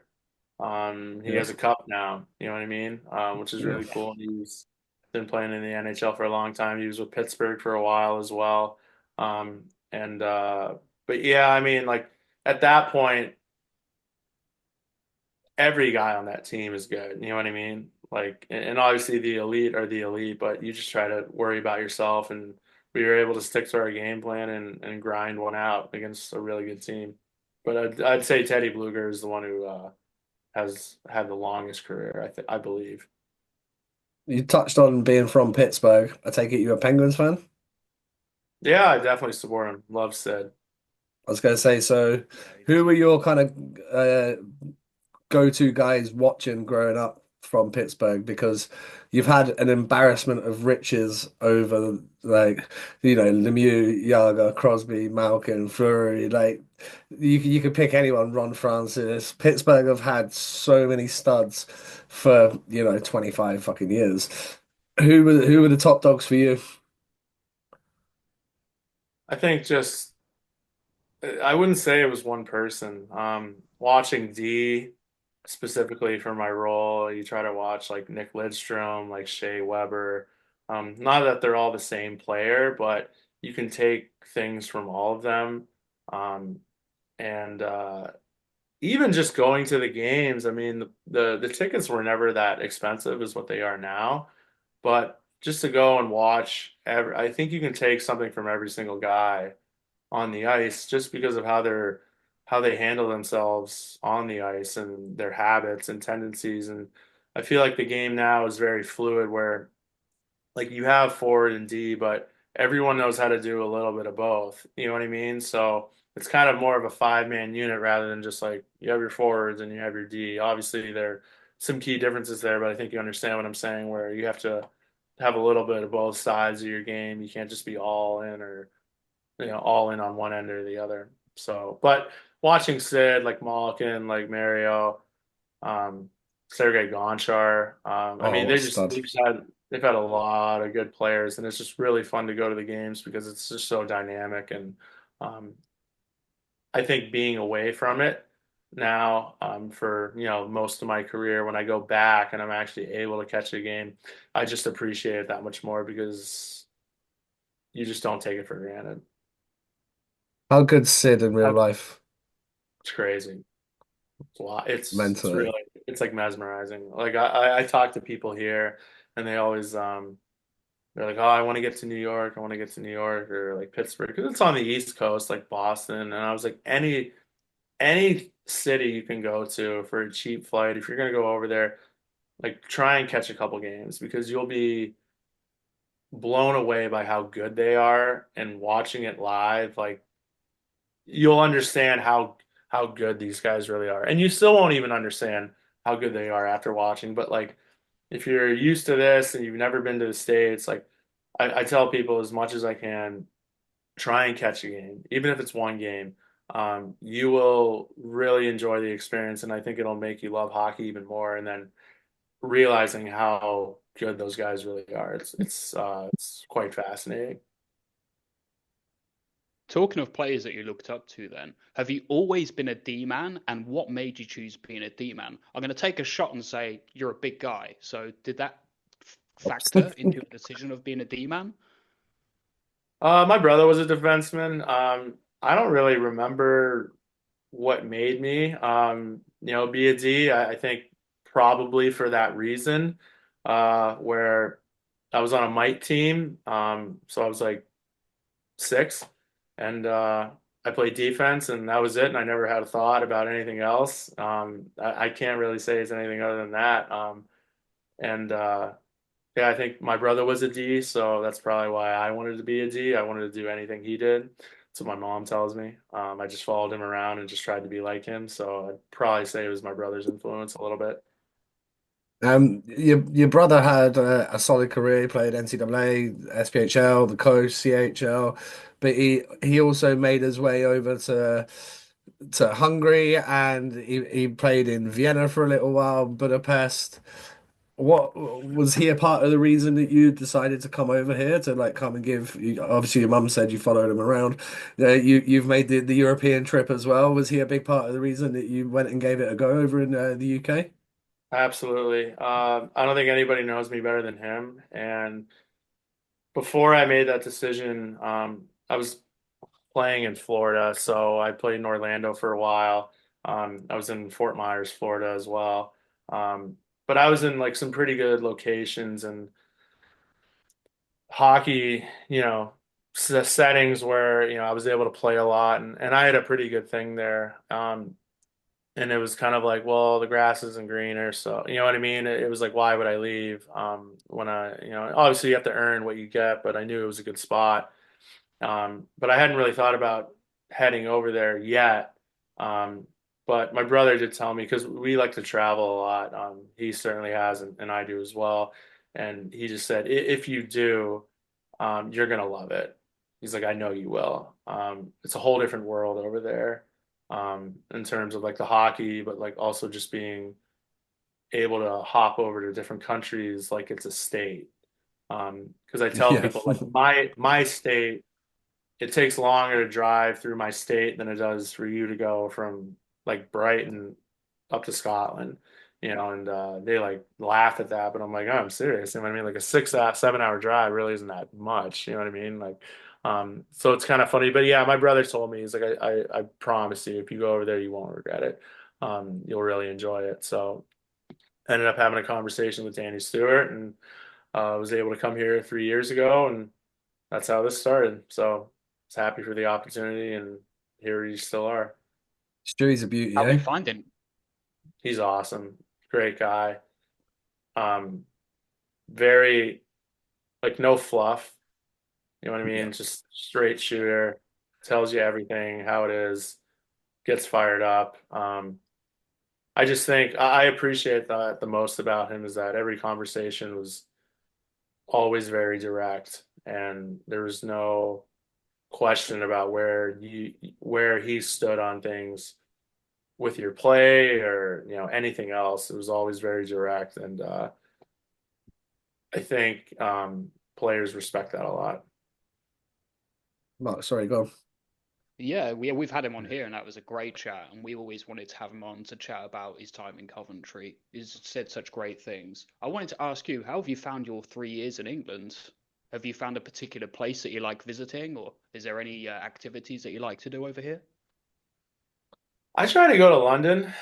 He Yeah. has a cup now, you know what I mean? Which is Yeah. really cool. He's been playing in the NHL for a long time. He was with Pittsburgh for a while as well. But yeah, I mean, like at that point, every guy on that team is good. You know what I mean? Like, and obviously the elite are the elite, but you just try to worry about yourself. And we were able to stick to our game plan and grind one out against a really good team. But I'd say Teddy Bluger is the one who has had the longest career, I believe. You touched on being from Pittsburgh. I take it you're a Penguins fan? Yeah, I definitely support him. Love Sid. I was going to say, so who were your kind of go-to guys watching growing up from Pittsburgh? Because you've had an embarrassment of riches over, like, Lemieux, Yager, Crosby, Malkin, Fleury. Like, you could pick anyone, Ron Francis. Pittsburgh have had so many studs for 25 fucking years. Who were the top dogs for you? I think just I wouldn't say it was one person. Watching D specifically for my role, you try to watch like Nick Lidstrom, like Shea Weber. Not that they're all the same player, but you can take things from all of them. Um, and even just going to the games, I mean, the tickets were never that expensive as what they are now. But just to go and watch, I think you can take something from every single guy on the ice just because of how they handle themselves on the ice and their habits and tendencies. And I feel like the game now is very fluid where like you have forward and D, but everyone knows how to do a little bit of both. You know what I mean? So it's kind of more of a five-man unit rather than just like you have your forwards and you have your D. Obviously, there are some key differences there, but I think you understand what I'm saying, where you have to have a little bit of both sides of your game. You can't just be all in or all in on one end or the other. So, but watching Sid, like Malkin, like Mario, um, Sergei Gonchar, I Oh, mean, what a stud. they've had a lot of good players, and it's just really fun to go to the games because it's just so dynamic. And um, I think being away from it now, for most of my career, when I go back and I'm actually able to catch a game, I just appreciate it that much more because you just don't take it for granted. How good's Sid in real life? It's crazy. It's a lot. It's Mentally. really it's like mesmerizing. Like I talk to people here and they always they're like, "Oh, I want to get to New York. I want to get to New York or like Pittsburgh because it's on the East Coast, like Boston." And I was like, any city you can go to for a cheap flight, if you're gonna go over there, like try and catch a couple games because you'll be blown away by how good they are and watching it live, like you'll understand how good these guys really are. And you still won't even understand how good they are after watching. But like if you're used to this and you've never been to the States, like I tell people as much as I can, try and catch a game, even if it's one game. You will really enjoy the experience, and I think it'll make you love hockey even more. And then realizing how good those guys really are, it's quite fascinating. Talking of players that you looked up to, then, have you always been a D man? And what made you choose being a D man? I'm going to take a shot and say you're a big guy. So did that factor into your decision of being a D man? My brother was a defenseman. I don't really remember what made me, be a D. I think probably for that reason, where I was on a mite team. So I was like six, and I played defense, and that was it. And I never had a thought about anything else. I can't really say it's anything other than that. And Yeah, I think my brother was a D, so that's probably why I wanted to be a D. I wanted to do anything he did. That's what my mom tells me. I just followed him around and just tried to be like him. So I'd probably say it was my brother's influence a little bit. Your brother had a solid career. He played NCAA, SPHL, the Coast, CHL, but he also made his way over to Hungary, and he played in Vienna for a little while, Budapest. What was he a part of the reason that you decided to come over here to like come and give? Obviously, your mum said you followed him around. You've made the European trip as well. Was he a big part of the reason that you went and gave it a go over in the UK? Absolutely. I don't think anybody knows me better than him. And before I made that decision, I was playing in Florida, so I played in Orlando for a while. I was in Fort Myers, Florida as well. But I was in like some pretty good locations and hockey, settings where, I was able to play a lot and I had a pretty good thing there. And it was kind of like, well, the grass isn't greener. So, you know what I mean? It was like, why would I leave? When obviously you have to earn what you get, but I knew it was a good spot. But I hadn't really thought about heading over there yet. Um, but my brother did tell me because we like to travel a lot. He certainly has, and I do as well. And he just said, if you do, you're gonna love it. He's like, I know you will. It's a whole different world over there, in terms of like the hockey, but like also just being able to hop over to different countries like it's a state. Because I tell Yeah. people like my state, it takes longer to drive through my state than it does for you to go from like Brighton up to Scotland, and they like laugh at that, but I'm like, oh, I'm serious. You know what I mean? Like a 7 hour drive really isn't that much. You know what I mean? Like, so it's kind of funny, but yeah, my brother told me, he's like, I promise you, if you go over there, you won't regret it. You'll really enjoy it. So I ended up having a conversation with Danny Stewart and was able to come here 3 years ago, and that's how this started. So I was happy for the opportunity, and here we still are. Stewie's a beauty, How are you eh? finding? He's awesome, great guy. Um, very like no fluff. You know what I Yeah. mean? Just straight shooter, tells you everything, how it is, gets fired up. I just think I appreciate that the most about him is that every conversation was always very direct, and there was no question about where he stood on things with your play or anything else. It was always very direct, and I think players respect that a lot. Mark, sorry, go on. Yeah, we've had him on here, and that was a great chat. And we always wanted to have him on to chat about his time in Coventry. He's said such great things. I wanted to ask you, how have you found your 3 years in England? Have you found a particular place that you like visiting, or is there any activities that you like to do over here? I try to go to London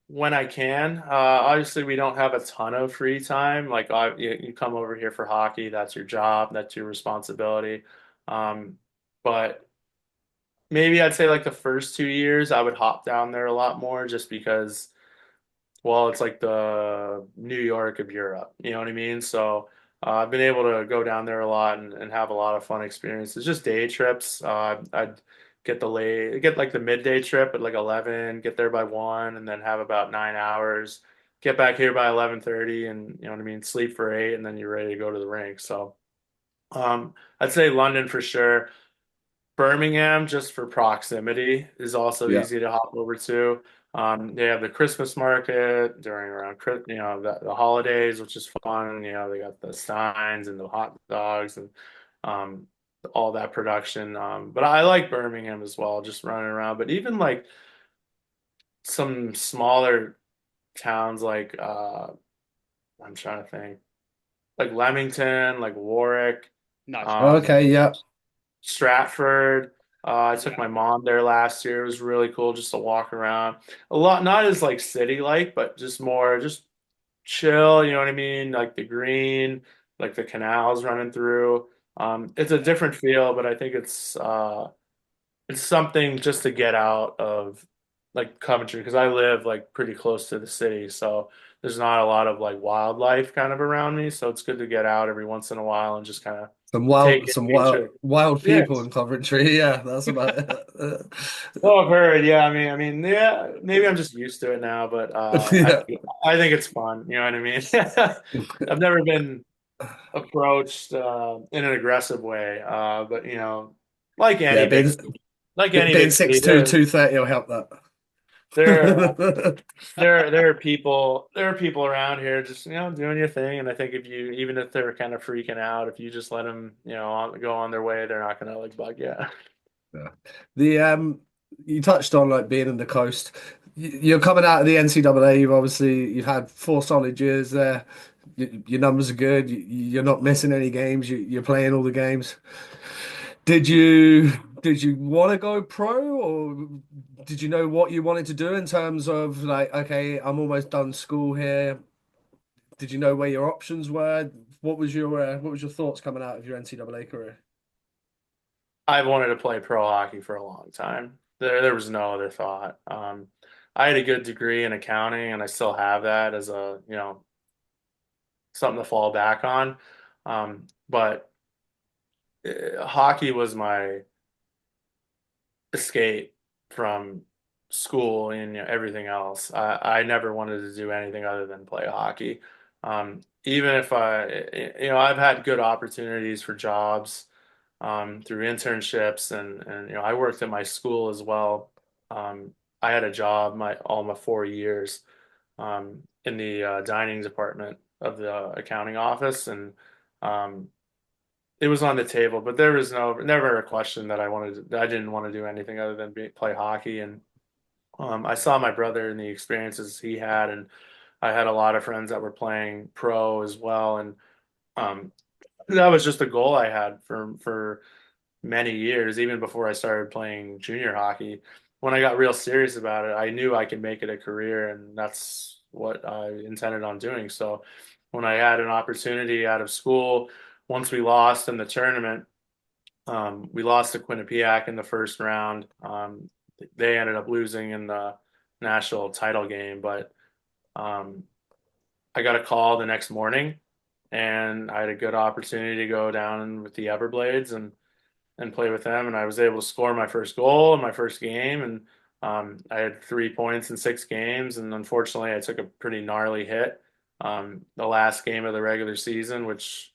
when I can. Obviously, we don't have a ton of free time. Like, you come over here for hockey, that's your job, that's your responsibility. But maybe I'd say like the first 2 years, I would hop down there a lot more just because, well, it's like the New York of Europe. You know what I mean? So I've been able to go down there a lot and have a lot of fun experiences. Just day trips. I'd get like the midday trip at like 11, get there by 1, and then have about 9 hours. Get back here by 11:30, and you know what I mean, sleep for 8, and then you're ready to go to the rink. So I'd say London for sure. Birmingham, just for proximity, is also Yeah. easy to hop over to. They have the Christmas market during around the holidays, which is fun. They got the steins and the hot dogs and um, all that production. But I like Birmingham as well, just running around. But even like some smaller towns, like I'm trying to think, like Leamington, like Warwick. Nice. Um, Okay, yeah. Stratford. I took Yeah. my mom there last year. It was really cool just to walk around. A lot, not as like city like, but just more just chill, you know what I mean? Like the green, like the canals running through. It's a Yeah. different feel, but I think it's something just to get out of like Coventry because I live like pretty close to the city, so there's not a lot of like wildlife kind of around me. So it's good to get out every once in a while and just kind of Some take wild, in some wild, nature. wild Yeah. people in Coventry. Yeah, that's about it. Well, I've heard, yeah. I mean, yeah. Maybe I'm just used to it now, but Yeah. I think it's fun. You know what I mean? I've never been approached in an aggressive way, but like Yeah, any being being big city, 6'2", 230 will help there that. there are people around here just doing your thing, and I think even if they're kind of freaking out, if you just let them go on their way, they're not gonna like bug you. Yeah. The you touched on like being in the coast. You're coming out of the NCAA. You've had 4 solid years there. Your numbers are good. You're not missing any games. You're playing all the games. Did you did you want to go pro, or did you know what you wanted to do in terms of like, okay, I'm almost done school here. Did you know where your options were? What was your thoughts coming out of your NCAA career? I've wanted to play pro hockey for a long time. There was no other thought. I had a good degree in accounting, and I still have that as a, something to fall back on. But hockey was my escape from school and everything else. I never wanted to do anything other than play hockey. Even if I've had good opportunities for jobs through internships and I worked at my school as well. I had a job all my 4 years in the dining department of the accounting office, and um, it was on the table, but there was never a question that I didn't want to do anything other than play hockey. And I saw my brother and the experiences he had, and I had a lot of friends that were playing pro as well, and um, that was just a goal I had for many years, even before I started playing junior hockey. When I got real serious about it, I knew I could make it a career, and that's what I intended on doing. So when I had an opportunity out of school, once we lost in the tournament, we lost to Quinnipiac in the first round. They ended up losing in the national title game, but um, I got a call the next morning, and I had a good opportunity to go down with the Everblades and play with them. And I was able to score my first goal in my first game. And I had 3 points in 6 games. And unfortunately, I took a pretty gnarly hit the last game of the regular season, which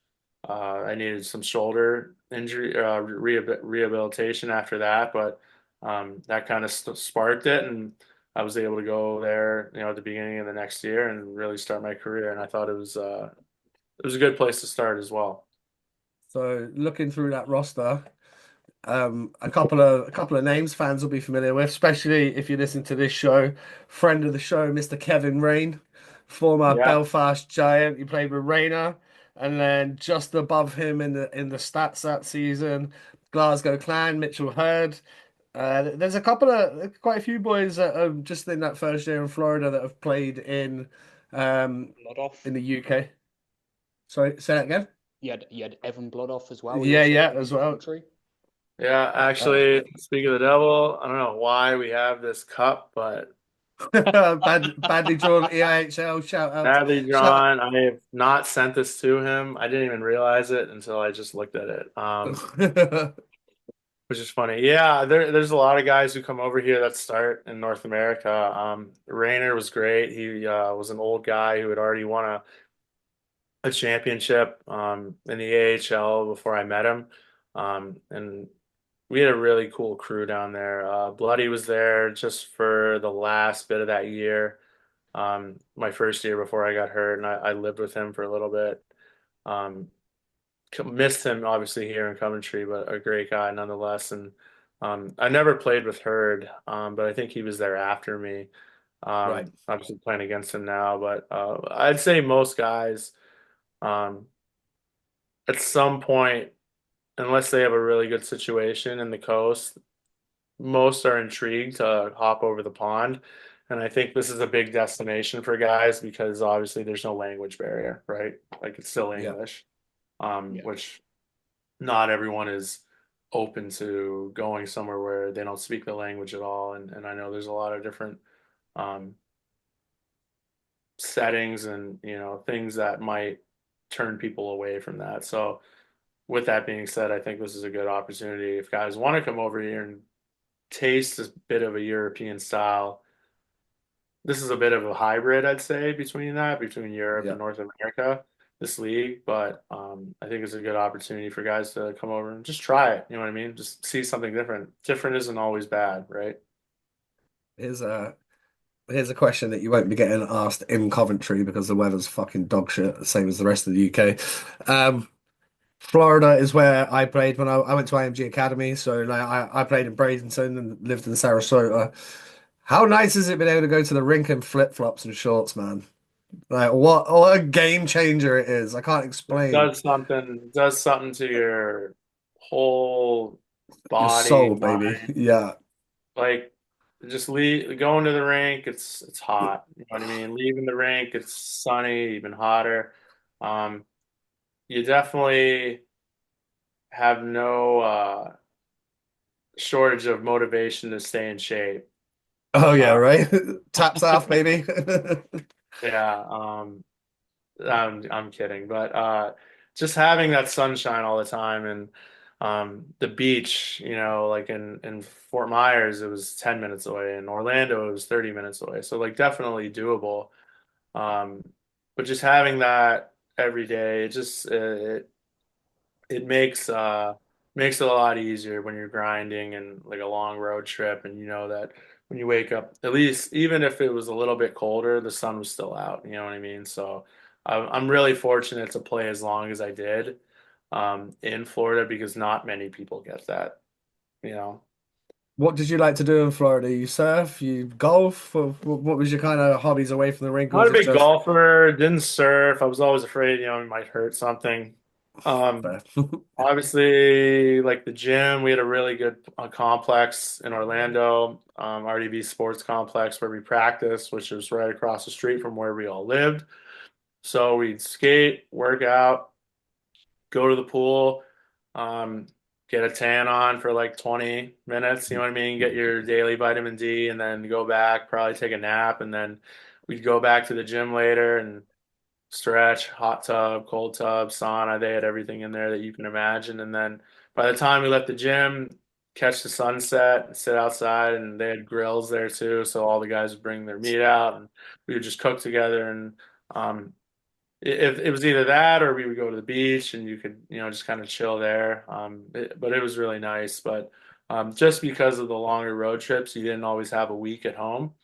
I needed some shoulder injury rehabilitation after that. But that kind of sparked it. And I was able to go there, at the beginning of the next year and really start my career. And I thought it was a good place to start as well. So looking through that roster, a couple of names fans will be familiar with, especially if you listen to this show. Friend of the show, Mr. Kevin Rain, former Yeah. Belfast Giant. He played with Rayner, and then just above him in the stats that season, Glasgow Clan, Mitchell Hurd. There's quite a few boys that are just in that first year in Florida that have played um, Blood-off. in the UK. Sorry, say that again. You had Evan Blood-off as well. He Yeah, also yeah, played as for well. Coventry. Yeah, Uh, actually, speaking of the devil, I don't know why we have this cup, but badly drawn EIHL. badly Shout drawn. I have not sent this to him. I didn't even realize it until I just looked at it, out. which is funny. Yeah, there's a lot of guys who come over here that start in North America. Rayner was great. He was an old guy who had already won a championship in the AHL before I met him. And we had a really cool crew down there. Bloody was there just for the last bit of that year, my first year before I got hurt, and I lived with him for a little bit. Um, Missed him obviously here in Coventry, but a great guy nonetheless. And I never played with Hurd, but I think he was there after me. Right. Obviously playing against him now, but I'd say most guys um, at some point, unless they have a really good situation in the coast, most are intrigued to hop over the pond. And I think this is a big destination for guys because obviously there's no language barrier, right? Like it's still Yeah. English, Yeah. which not everyone is open to going somewhere where they don't speak the language at all. And I know there's a lot of different um, settings and, things that might turn people away from that. So with that being said, I think this is a good opportunity if guys want to come over here and taste a bit of a European style. This is a bit of a hybrid, I'd say, between Europe and Yeah. North America, this league. But I think it's a good opportunity for guys to come over and just try it. You know what I mean? Just see something different. Different isn't always bad, right? Here's a here's a question that you won't be getting asked in Coventry because the weather's fucking dog shit, same as the rest of the UK. Um, Florida is where I played when I went to IMG Academy. So like I played in Bradenton and lived in Sarasota. How nice has it been able to go to the rink in flip-flops and shorts, man? Like what a game changer it is. I can't explain. Does something to your whole Your body, soul, baby. mind. Yeah. Like just leave going to the rink, it's hot. You know what I mean? Leaving the rink, it's sunny, even hotter. Um, you definitely have no shortage of motivation to stay in shape. Oh yeah, Uh, right. Taps off, baby. yeah, I'm kidding, but just having that sunshine all the time and the beach, like in Fort Myers, it was 10 minutes away. In Orlando, it was 30 minutes away. So like definitely doable. Um, but just having that every day, it makes it a lot easier when you're grinding and like a long road trip, and you know that when you wake up, at least even if it was a little bit colder, the sun was still out. You know what I mean? So I'm really fortunate to play as long as I did in Florida because not many people get that. You know, What did you like to do in Florida? You surf, you golf, or what was your kind of hobbies away from the rink, or not was a it big just golfer, didn't surf. I was always afraid, it might hurt something. Um, fair? Obviously, like the gym, we had a really good complex in Orlando, RDB Sports Complex where we practiced, which was right across the street from where we all lived. So we'd skate, work out, go to the pool, um, get a tan on for like 20 minutes, you know what I mean? Get your daily vitamin D and then go back, probably take a nap, and then we'd go back to the gym later and stretch, hot tub, cold tub, sauna. They had everything in there that you can imagine. And then by the time we left the gym, catch the sunset, sit outside, and they had grills there too. So all the guys would bring their meat out, and we would just cook together. And um, it was either that or we would go to the beach, and you could, just kind of chill there. But it was really nice. But just because of the longer road trips, you didn't always have a week at home.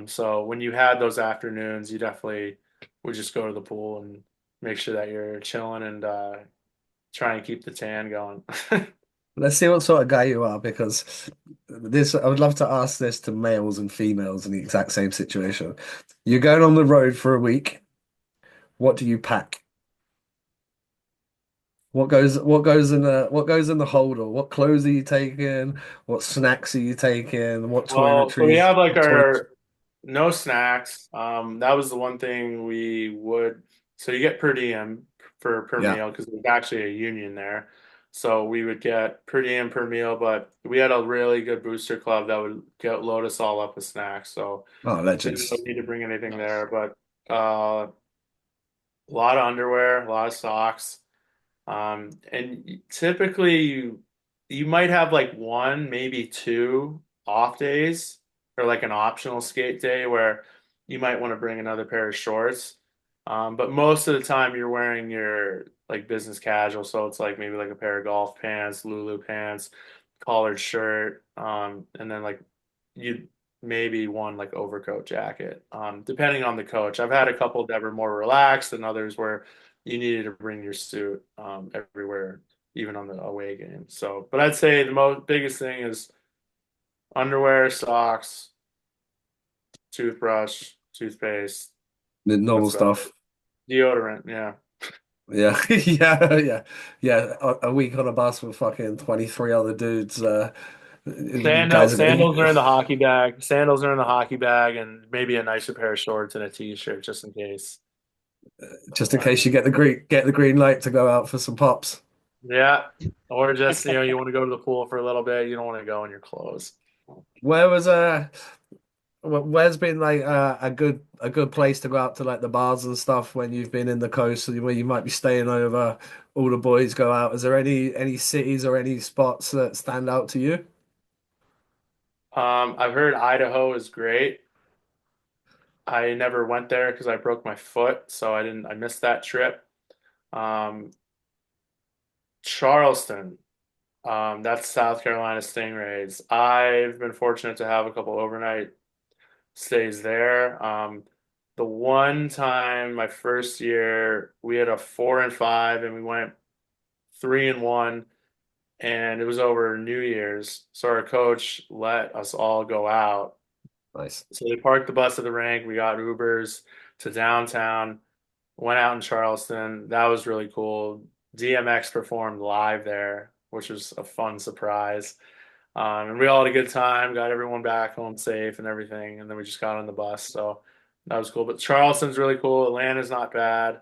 So when you had those afternoons, you definitely would just go to the pool and make sure that you're chilling and trying to keep the tan going. Let's see what sort of guy you are, because this I would love to ask this to males and females in the exact same situation. You're going on the road for a week. What do you pack? What goes in the holder? What clothes are you taking? What snacks are you taking? What Well, so we toiletries? have like What toilets? our no snacks. That was the one thing we would. So you get per diem for per Yeah. meal because there's actually a union there. So we would get per diem per meal, but we had a really good booster club that would load us all up with snacks. So Oh, didn't really legends. need to bring anything Nice. there, but a lot of underwear, a lot of socks. And typically you might have like one, maybe two off days or like an optional skate day where you might want to bring another pair of shorts. But most of the time you're wearing your like business casual, so it's like maybe like a pair of golf pants, Lulu pants, collared shirt, and then like you maybe one like overcoat jacket, depending on the coach. I've had a couple that were more relaxed and others where you needed to bring your suit everywhere, even on the away game. So, but I'd say the most biggest thing is underwear, socks, toothbrush, toothpaste. The normal That's about stuff. it. Deodorant, yeah. Yeah, yeah, yeah, yeah. A week on a bus with fucking 23 other dudes. Guys, Sandals are in the hockey bag. Sandals are in the hockey bag, and maybe a nicer pair of shorts and a t-shirt just in case. just in But case you get the green light to go out for some pops. yeah, or just you want to go to the pool for a little bit. You don't want to go in your clothes. Where was where's been like a good place to go out to like the bars and stuff when you've been in the coast where you might be staying over, all the boys go out. Is there any cities or any spots that stand out to you? I've heard Idaho is great. I never went there because I broke my foot, so I missed that trip. Um, Charleston, that's South Carolina Stingrays. I've been fortunate to have a couple overnight stays there. The one time my first year, we had a 4-5 and we went 3-1, and it was over New Year's. So our coach let us all go out. Nice. So they parked the bus at the rink. We got Ubers to downtown, went out in Charleston. That was really cool. DMX performed live there, which was a fun surprise. And we all had a good time, got everyone back home safe and everything, and then we just got on the bus. So that was cool. But Charleston's really cool. Atlanta's not bad.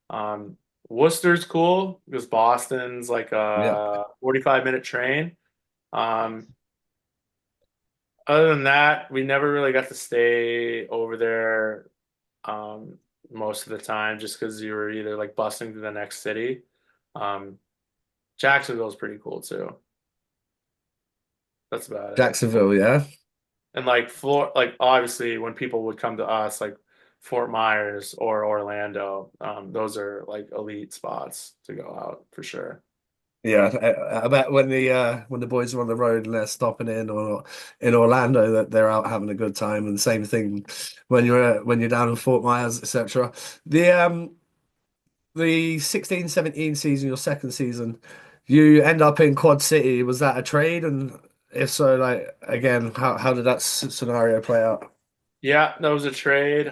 Um, Worcester's cool because Boston's like Yeah. a 45-minute train. Um, Other than that, we never really got to stay over there um, most of the time just because you were either like busing to the next city. Um, Jacksonville's pretty cool too. That's about it. Jacksonville, yeah. And like like obviously when people would come to us, like Fort Myers or Orlando, those are like elite spots to go out for sure. Yeah, I bet when the boys are on the road and they're stopping in or in Orlando that they're out having a good time, and same thing when you're down in Fort Myers, etc. The 16-17 season, your second season, you end up in Quad City. Was that a trade? And if so, like again, how did that scenario play out? Yeah, that was a trade.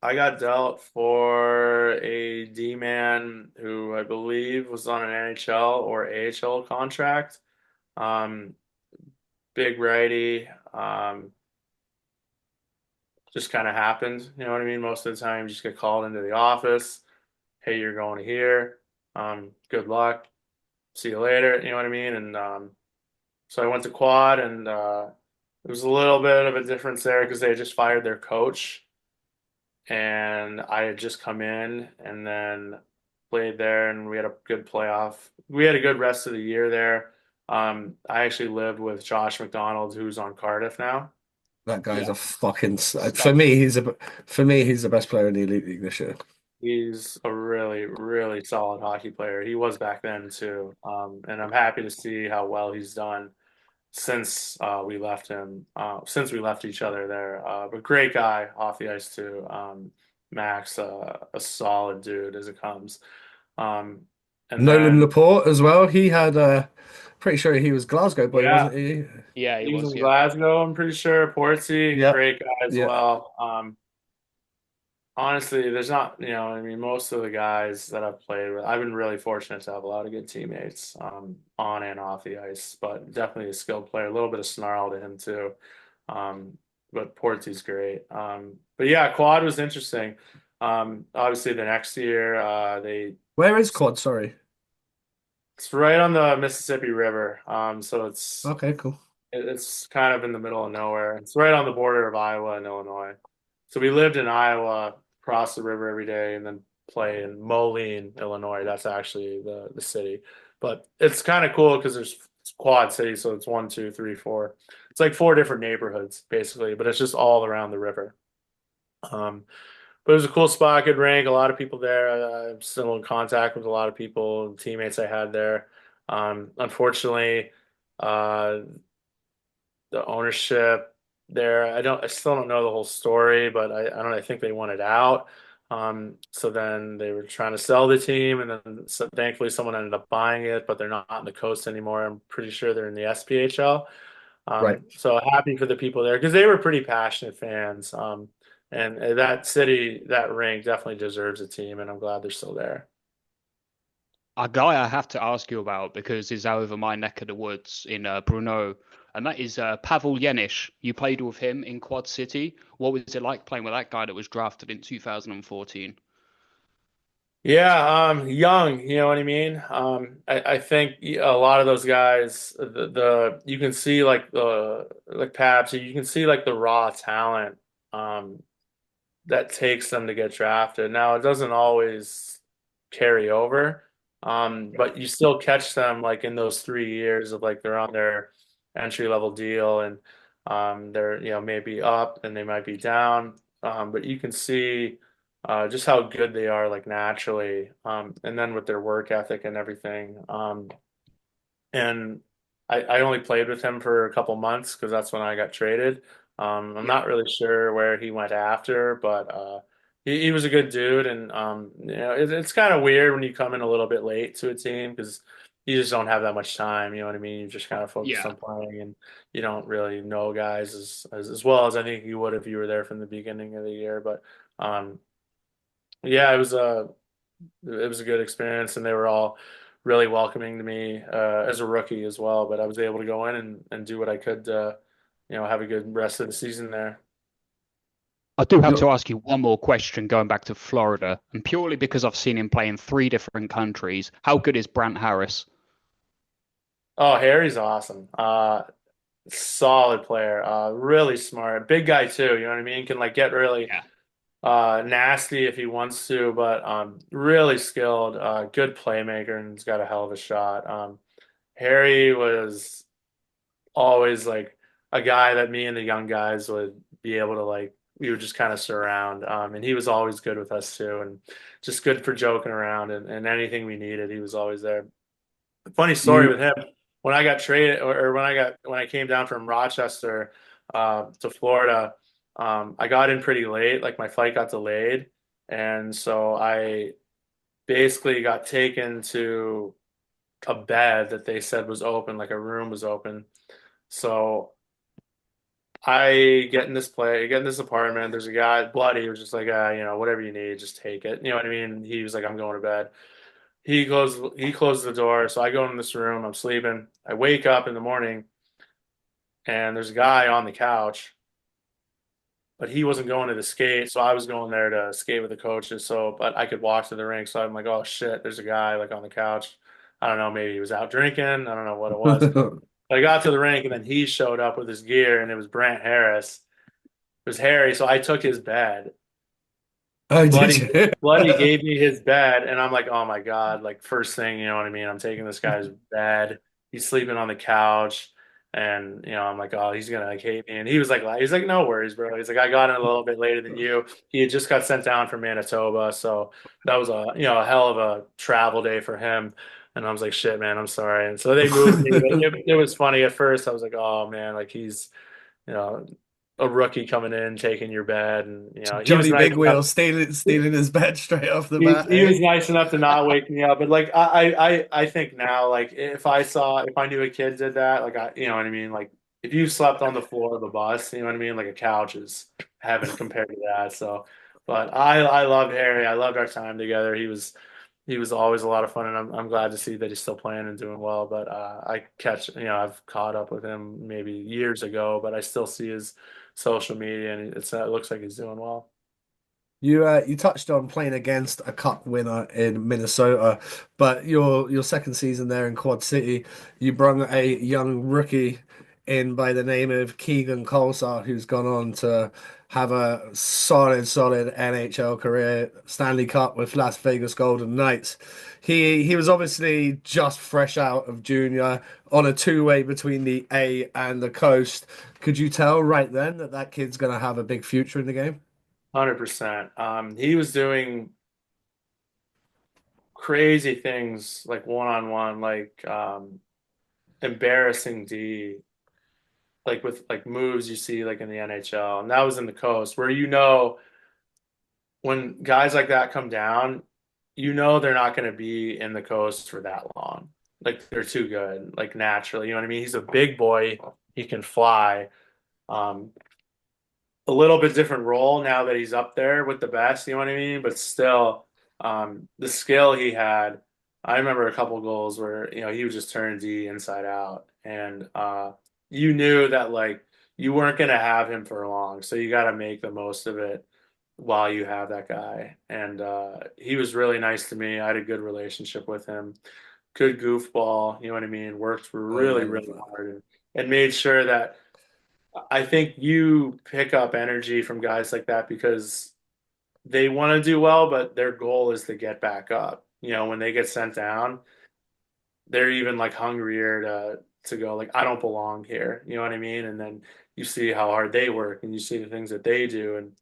I got dealt for a D-man who I believe was on an NHL or AHL contract. Um, Big righty. Just kind of happened. You know what I mean? Most of the time, you just get called into the office. Hey, you're going here. Good luck. See you later. You know what I mean? And so I went to Quad, and it was a little bit of a difference there because they had just fired their coach, and I had just come in and then played there, and we had a good playoff. We had a good rest of the year there. I actually lived with Josh McDonald, who's on Cardiff now. That guy's Yeah. a fucking for Stud. me. He's the best player in the Elite League this year. He's a really, really solid hockey player. He was back then too. And I'm happy to see how well he's done since since we left each other there. But great guy off the ice too. Max, a solid dude as it comes. Um, and Nolan then, Laporte as well. He had pretty sure he was Glasgow boy, yeah, wasn't he? Yeah, he he was was. in Yeah. Glasgow, I'm pretty sure. Portsy, Yeah, great guy as yeah. well. Honestly, there's not, I mean, most of the guys that I've played with, I've been really fortunate to have a lot of good teammates, on and off the ice, but definitely a skilled player, a little bit of snarl to him too. Um, but Porty's great. But yeah, quad was interesting. Obviously the next year, Where is Quad? Sorry. it's right on the Mississippi River. So Okay, cool. it's kind of in the middle of nowhere. It's right on the border of Iowa and Illinois. So we lived in Iowa, cross the river every day, and then play in Moline, Illinois. That's actually the city. But it's kind of cool because there's Quad City, so it's one, two, three, four. It's like four different neighborhoods basically, but it's just all around the river. Um, but it was a cool spot, good rank, a lot of people there. I'm still in contact with a lot of people, teammates I had there. Unfortunately, uh, the ownership there. I still don't know the whole story, but I think they wanted out. So then they were trying to sell the team, and then thankfully someone ended up buying it, but they're not on the coast anymore. I'm pretty sure they're in the SPHL. Right. So happy for the people there because they were pretty passionate fans. And that city, that rink definitely deserves a team, and I'm glad they're still there. A guy I have to ask you about because he's over my neck of the woods in Brno, and that is Pavel Yenish. You played with him in Quad City. What was it like playing with that guy that was drafted in 2014? Yeah, young, you know what I mean? I think a lot of those guys, you can see like like Paps, you can see like the raw talent um that takes them to get drafted. Now it doesn't always carry over, but you still catch them like in those 3 years of like they're on their entry level deal and they're maybe up and they might be down, but you can see just how good they are like naturally, and then with their work ethic and everything. And I only played with him for a couple months because that's when I got traded. I'm Yeah. not really sure where he went after, but he was a good dude. And it's kind of weird when you come in a little bit late to a team because you just don't have that much time. You know what I mean? You just kind of focus Yeah. on playing, and you don't really know guys as well as I think you would if you were there from the beginning of the year. But yeah, it was a good experience, and they were all really welcoming to me as a rookie as well. But I was able to go in and do what I could to, have a good rest of the season there. I do have to You're, ask you one more question going back to Florida, and purely because I've seen him play in 3 different countries. How good is Brant Harris? Oh, Harry's awesome. Solid player. Really smart. Big guy too, you know what I mean? Can like get really Yeah. nasty if he wants to, but really skilled, good playmaker, and he's got a hell of a shot. Harry was always like a guy that me and the young guys would be able to like we would just kind of surround. And he was always good with us too, and just good for joking around and anything we needed, he was always there. Funny story with you him. When I got traded, or when I came down from Rochester to Florida, I got in pretty late. Like my flight got delayed, and so I basically got taken to a bed that they said was open, like a room was open. So I get in this apartment. There's a guy, bloody, who was just like, whatever you need, just take it. You know what I mean? He was like, I'm going to bed. He closes the door, so I go in this room, I'm sleeping. I wake up in the morning and there's a guy on the couch, but he wasn't going to the skate, so I was going there to skate with the coaches, so but I could walk to the rink. So I'm like, oh shit, there's a guy like on the couch. I don't know, maybe he was out drinking. I don't know what it was. But I got to the rink and then he showed up with his gear and it was Brant Harris. It was Harry, so I took his bed. oh, did Bloody, you? Bloody gave me his bed, and I'm like, oh my God, like first thing, you know what I mean? I'm taking this guy's bed. He's sleeping on the couch, and I'm like, oh, he's gonna like hate me. And he's like, no worries, bro. He's like, I got in a little bit later than you. He had just got sent down from Manitoba, so that was a hell of a travel day for him. And I was like, shit, man, I'm sorry. And so they moved me, but it was funny at first. I was like, oh man, like he's you know a rookie coming in taking your bed, and he was Johnny nice Big enough. Wheel stealing his bed straight off the bat, He eh? was nice enough to not wake me up, but like I think now, like if I knew a kid did that, like you know what I mean, like if you slept on the floor of the bus, you know what I mean, like a couch is heaven compared to that. So, but I loved Harry. I loved our time together. He was always a lot of fun, and I'm glad to see that he's still playing and doing well. But I've caught up with him maybe years ago, but I still see his social media, and it looks like he's doing well. You touched on playing against a cup winner in Minnesota, but your second season there in Quad City, you brung a young rookie in by the name of Keegan Colsart, who's gone on to have a solid NHL career, Stanley Cup with Las Vegas Golden Knights. He was obviously just fresh out of junior on a two-way between the A and the coast. Could you tell right then that that kid's going to have a big future in the game? 100%. He was doing crazy things like one on one, like embarrassing D, like with like moves you see like in the NHL, and that was in the coast where when guys like that come down, they're not going to be in the coast for that long. Like they're too good, like naturally. You know what I mean? He's a big boy. He can fly. Um, a little bit different role now that he's up there with the best, you know what I mean? But still, the skill he had, I remember a couple goals where, he would just turn D inside out. And you knew that like you weren't gonna have him for long. So you gotta make the most of it while you have that guy. And he was really nice to me. I had a good relationship with him. Good goofball, you know what I mean? Worked I really, love really that. hard and made sure that I think you pick up energy from guys like that because they want to do well, but their goal is to get back up. When they get sent down, they're even like hungrier to go like I don't belong here. You know what I mean? And then you see how hard they work and you see the things that they do. And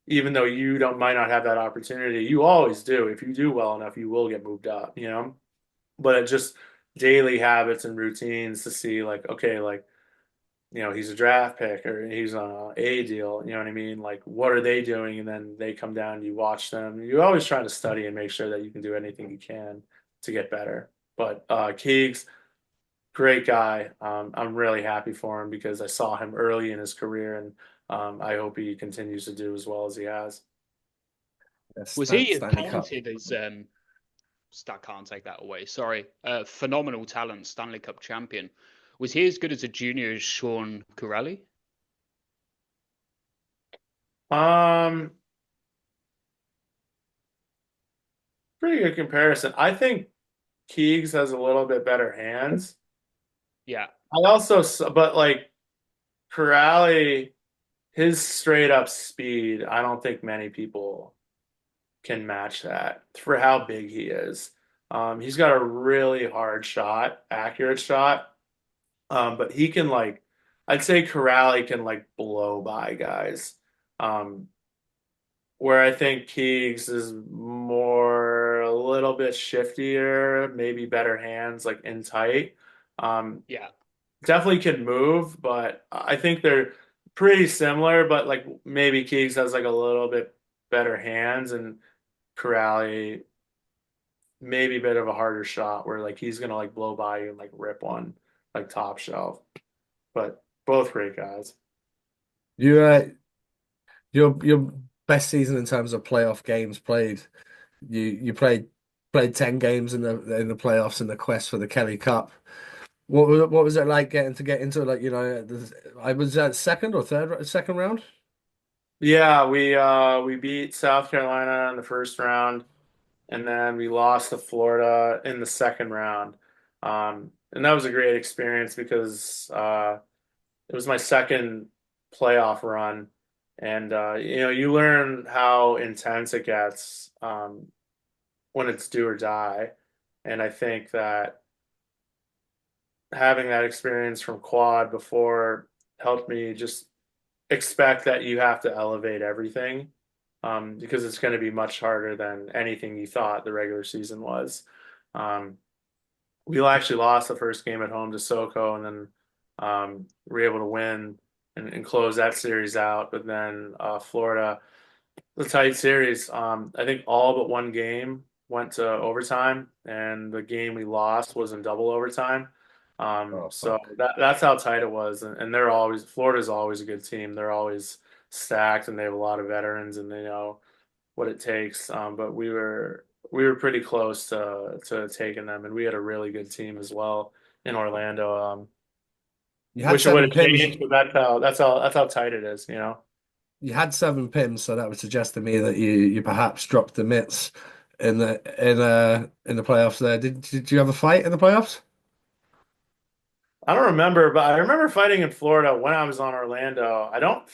even though you don't might not have that opportunity, you always do. If you do well enough, you will get moved up. But it just daily habits and routines to see like, okay, like he's a draft pick or he's on a deal, you know what I mean? Like, what are they doing? And then they come down, you watch them. You're always trying to study and make sure that you can do anything you can to get better. But Keegs, great guy. I'm really happy for him because I saw him early in his career, and I hope he continues to do as well as he has. Was he as Stanley Cup. talented as Stat can't take that away. Sorry. Phenomenal talent, Stanley Cup champion. Was he as good as a junior as Sean Kurali? Um, Pretty good comparison. I think Keegs has a little bit better hands. Yeah. But like Corrali, his straight up speed, I don't think many people can match that for how big he is. He's got a really hard shot, accurate shot. But he can like, I'd say Corrali can like blow by guys. Um, where I think Keegs is more a little bit shiftier, maybe better hands, like in tight. Um, Yeah. Definitely can move, but I think they're pretty similar. But like maybe Keegs has like a little bit better hands, and Corrali maybe a bit of a harder shot where like he's gonna like blow by you and like rip one like top shelf. But both great guys. You your best season in terms of playoff games played. You played 10 games in the playoffs in the quest for the Kelly Cup. What was it like getting to get into like I was at second or second round? Yeah, we beat South Carolina in the first round, and then we lost to Florida in the second round. And that was a great experience because it was my second playoff run, and you learn how intense it gets when it's do or die. And I think that having that experience from quad before helped me just expect that you have to elevate everything because it's going to be much harder than anything you thought the regular season was. Um, we actually lost the first game at home to SoCo, and then we were able to win and close that series out. But then Florida, the tight series. I think all but one game went to overtime, and the game we lost was in double overtime. Oh So fuck. that's how tight it was, and they're always Florida's always a good team. They're always stacked, and they have a lot of veterans, and they know what it takes. But we were pretty close to taking them, and we had a really good team as well in Orlando. You had Wish it would seven have pims. changed, but that's how tight it is, you know. You had seven pims, so that would suggest to me that you perhaps dropped the mitts in the playoffs there. Did you have a fight in the playoffs? I don't remember, but I remember fighting in Florida when I was on Orlando. I don't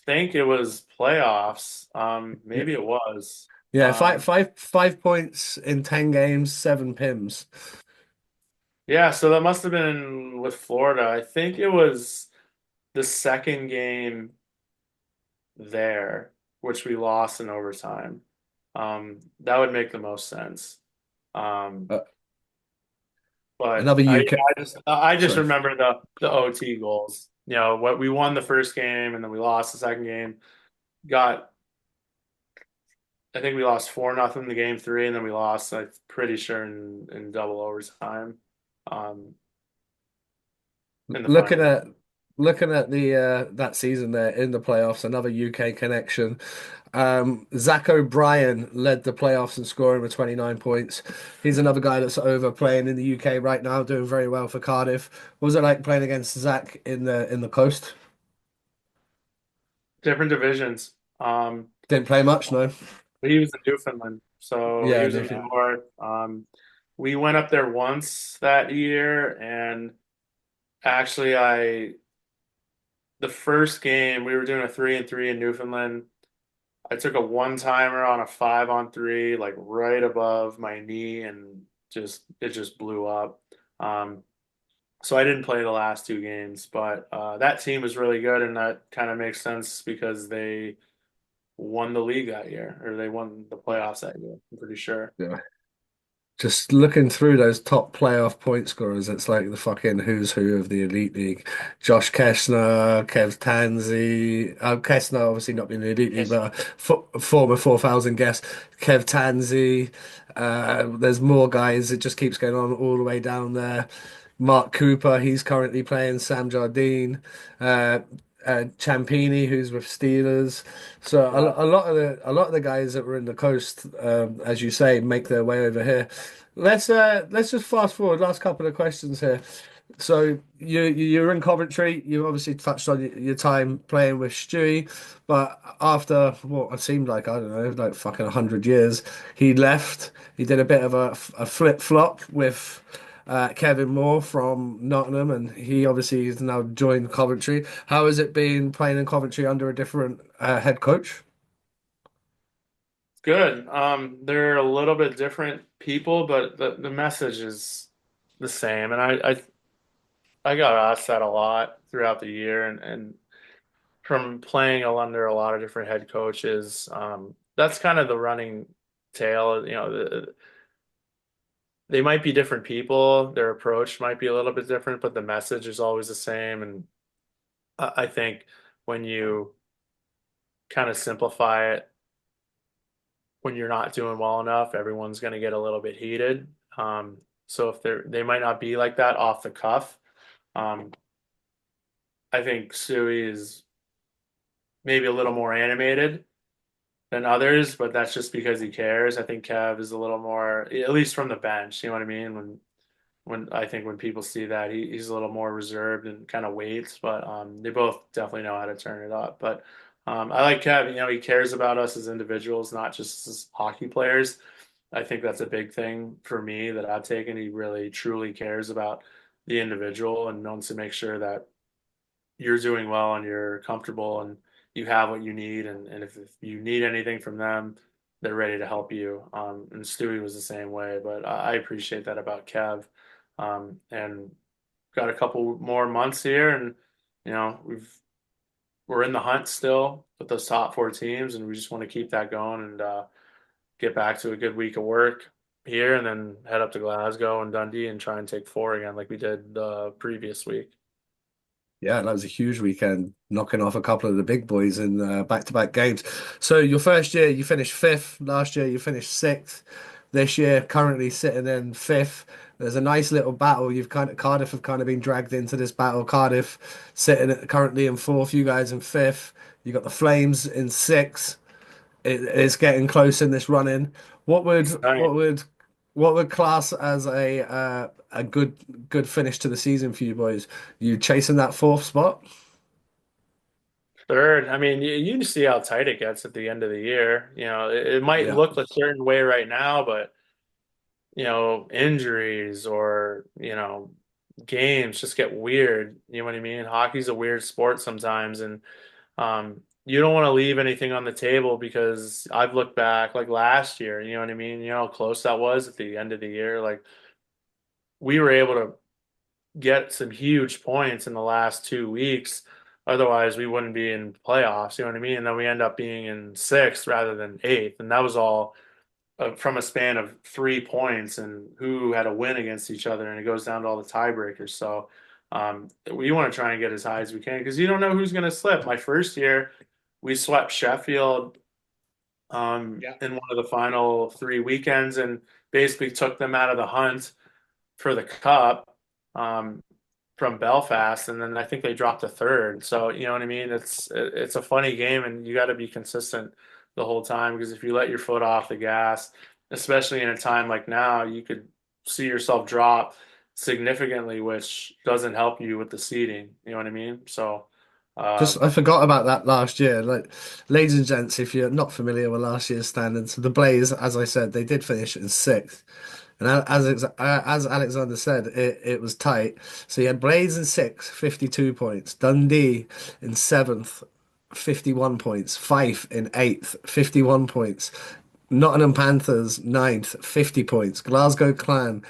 think it was playoffs. Yeah, Maybe it was. yeah, 5 points in 10 games, seven pims. Yeah, so that must have been with Florida. I think it was the second game there, which we lost in overtime. That would make the most sense. Um, Uh, but Another I, UK. I just Sorry. remember the OT goals. What we won the first game and then we lost the second game. Got I think we lost 4-0 the game three, and then we lost, I'm pretty sure, in double overtime, um, in the Looking final. at looking at the that season there in the playoffs, another UK connection. Zach O'Brien led the playoffs in scoring with 29 points. He's another guy that's over playing in the UK right now, doing very well for Cardiff. What was it like playing against Zach in the coast? Different divisions. Didn't play much, no. He was in Newfoundland, so he Yeah, was in the north. We went up there once that year, and actually, the first game we were doing a 3-3 in Newfoundland. I took a one timer on a 5-on-3, like right above my knee, and it just blew up. Um, So I didn't play the last two games, but that team was really good, and that kind of makes sense because they won the league that year, or they won the Yeah. playoffs that year. I'm pretty sure. yeah. Just looking through those top playoff point scorers, it's like the fucking who's who of the Elite League. Josh Kessner, Kev Tansey, Kessner obviously not being in the Elite League, Yes. but former 4,000 guest, Kev Tansey. There's more guys. It just keeps going on all the way down there. Mark Cooper, he's currently playing. Sam Jardine. Uh, Champini, who's with Steelers. So Yeah. a lot of the guys that were in the coast, as you say, make their way over here. Let's just fast forward. Last couple of questions here. So you're in Coventry. You obviously touched on your time playing with Stewie, but after what it seemed like, I don't know, like fucking 100 years, he left. He did a bit of a flip flop with Kevin Moore from Nottingham, and he obviously has now joined Coventry. How has it been playing in Coventry under a different head coach? Good. They're a little bit different people, but the message is the same. And I got asked that a lot throughout the year, and from playing under a lot of different head coaches, that's kind of the running tale. They might be different people, their approach might be a little bit different, but the message is always the same. And I think when you kind of simplify it, when you're not doing well enough, everyone's going to get a little bit heated. So if they might not be like that off the cuff. Um, I think Suey is maybe a little more animated than others, but that's just because he cares. I think Kev is a little more, at least from the bench. You know what I mean? When I think when people see that, he's a little more reserved and kind of waits. But they both definitely know how to turn it up. But I like Kev. He cares about us as individuals, not just as hockey players. I think that's a big thing for me that I've taken. He really truly cares about the individual and wants to make sure that you're doing well and you're comfortable and you have what you need. And if you need anything from them, they're ready to help you. And Stewie was the same way, but I appreciate that about Kev. And got a couple more months here, and we're in the hunt still with those top four teams, and we just want to keep that going and get back to a good week of work here, and then head up to Glasgow and Dundee and try and take four again like we did the previous week. Yeah, that was a huge weekend, knocking off a couple of the big boys in back-to-back games. So your first year, you finished fifth. Last year, you finished sixth. This year, currently sitting in fifth. There's a nice little battle. Cardiff have kind of been dragged into this battle. Cardiff currently in fourth. You guys in fifth. You got the Flames in sixth. It's getting close in this run-in. What would Right. what would class as a good finish to the season for you boys? You chasing that fourth spot? Third, I mean, you see how tight it gets at the end of the year. It might Yeah. look a certain way right now, but injuries or, games just get weird. You know what I mean? Hockey's a weird sport sometimes, and you don't want to leave anything on the table because I've looked back like last year, you know what I mean? You know how close that was at the end of the year. Like we were able to get some huge points in the last 2 weeks. Otherwise, we wouldn't be in playoffs, you know what I mean? And then we end up being in sixth rather than eighth. And that was all from a span of 3 points and who had a win against each other. And it goes down to all the tiebreakers. So we want to try and get as high as we can because you don't know who's going to slip. My first year, we swept Sheffield Yeah. in one of the final 3 weekends and basically took them out of the hunt for the cup um, from Belfast, and then I think they dropped a third. So you know what I mean? It's a funny game, and you got to be consistent the whole time because if you let your foot off the gas, especially in a time like now, you could see yourself drop significantly, which doesn't help you with the seeding. You know what I mean? So Just um, I forgot about that last year. Like, ladies and gents, if you're not familiar with last year's standings, the Blaze, as I said, they did finish in sixth. And as Alexander said, it was tight. So you had Blaze in sixth, 52 points. Dundee in seventh, 51 points. Fife in eighth, 51 points. Nottingham Panthers ninth, 50 points. Glasgow Clan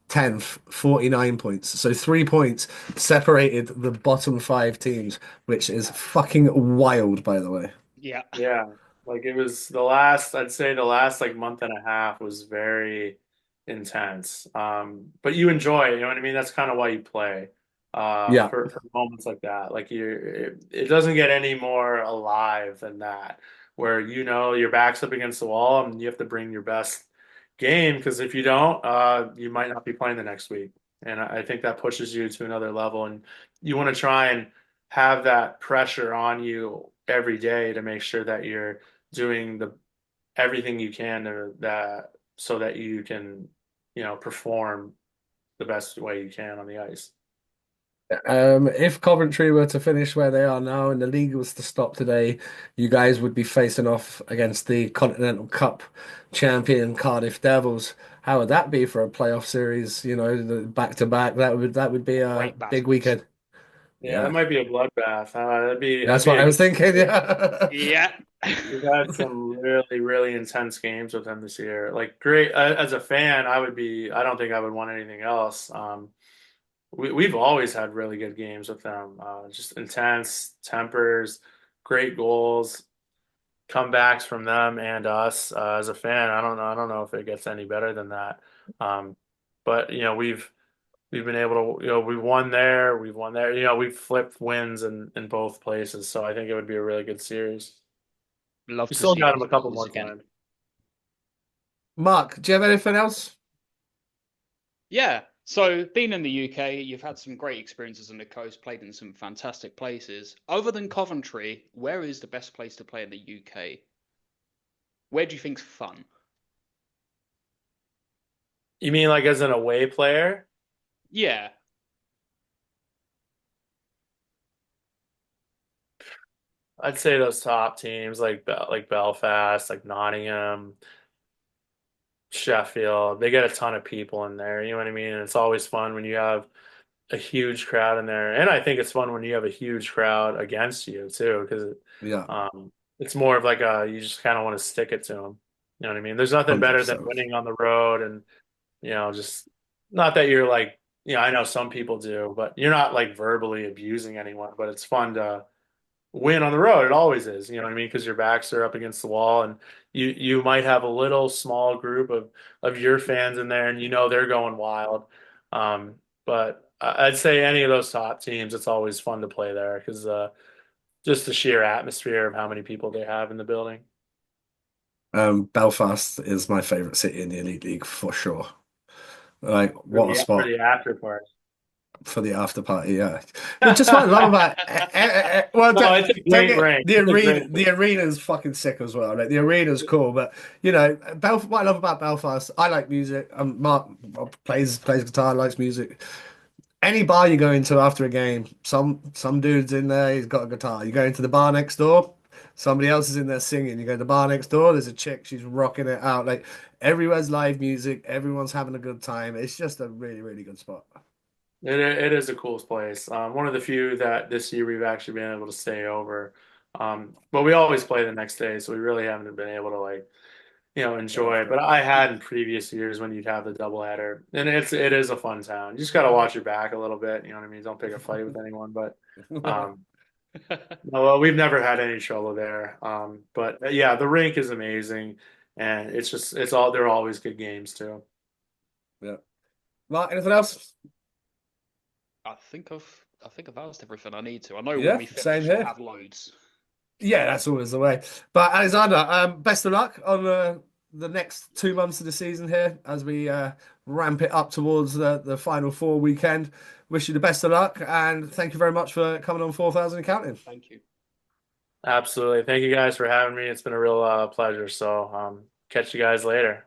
10th, 49 points. So 3 points separated the bottom five teams, which is fucking wild, by the way. Yeah. yeah, like it was I'd say the last like month and a half was very intense. But you enjoy it, you know what I mean? That's kind of why you play Yeah. for moments like that. Like it doesn't get any more alive than that, where your back's up against the wall and you have to bring your best game because if you don't, you might not be playing the next week. And I think that pushes you to another level, and you want to try and have that pressure on you every day to make sure that you're doing the everything you can to that so that you can, perform the best way you can on the ice. If Coventry were to finish where they are now and the league was to stop today, you guys would be facing off against the Continental Cup champion Cardiff Devils. How would that be for a playoff series? You know, the back to back. That would be a Great big battles. weekend. Yeah, that Yeah, might be a bloodbath. That'd that's be what a I good. was thinking. Yeah. Yeah. We've had some really, really intense games with them this year. Like, great as a fan, I don't think I would want anything else. We've always had really good games with them. Just intense tempers, great goals, comebacks from them and us. As a fan, I don't know if it gets any better than that. Um, but we've been able to, we've won there, we've won there. We've flipped wins in both places. So I think it would be a really good series. Love We to still see got them those a couple battles more again. times. Mark, do you have anything else? Yeah. So, being in the UK, you've had some great experiences on the coast, played in some fantastic places. Other than Coventry, where is the best place to play in the UK? Where do you think's fun? You mean like as an away player? Yeah. I'd say those top teams like Belfast, like Nottingham, Sheffield. They get a ton of people in there. You know what I mean? And it's always fun when you have a huge crowd in there. And I think it's fun when you have a huge crowd against you too, because Yeah, it's more of like you just kind of want to stick it to them. You know what I mean? There's nothing better than 100%. winning on the road and just not that you're like, I know some people do, but you're not like verbally abusing anyone, but it's fun to win on the road. It always is, you know what I mean? Because your backs are up against the wall and you might have a little small group of your fans in there and they're going wild. But I'd say any of those top teams, it's always fun to play there because just the sheer atmosphere of how many people they have in the building. Belfast is my favorite city in the Elite League for sure. Like, For what a the for spot the after party. for the after party. Yeah, but just what I love about well, No, it's a don't great get ring. the It's a arena. great The arena's fucking sick as well. Like the arena's cool, but what I love about Belfast, I like music. Mark plays guitar, likes music. Any bar you go into after a game, some dude's in there, he's got a guitar. You go into the bar next door, somebody else is in there singing. You go to the bar next door, there's a chick, she's rocking it out. Like everywhere's live music, everyone's having a good time. It's just a really, really good spot. It is a cool place. One of the few that this year we've actually been able to stay over. But we always play the next day, so we really haven't been able to Yeah, that's enjoy. But great. I had in previous years when you'd have the doubleheader, and it is a fun town. You just got to watch your back a little bit. You know what I mean? Don't pick a fight with anyone. But um, no, well, we've never had any trouble there. But yeah, the rink is amazing, and they're always good games too. Yeah. Mark, anything else? I think I've asked everything I need to. I know when Yeah, we same finish, I'll here. have loads. Yeah, that's always the way. But Alexander, best of luck on the next 2 months of the season here as we ramp it up towards the final four weekend. Wish you the best of luck and thank you very much for coming on 4,000 and counting. Thank you. Absolutely. Thank you guys for having me. It's been a real pleasure. So catch you guys later.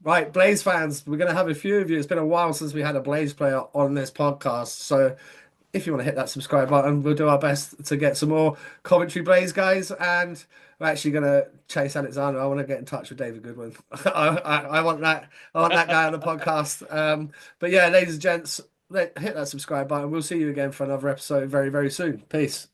Right, Blaze fans, we're going to have a few of you. It's been a while since we had a Blaze player on this podcast. So if you want to hit that subscribe button, we'll do our best to get some more Coventry Blaze guys. And we're actually going to chase Alexander. I want to get in touch with David Goodwin. I want that. I want that guy on the podcast. But yeah, ladies and gents, hit that subscribe button. We'll see you again for another episode very, very soon. Peace.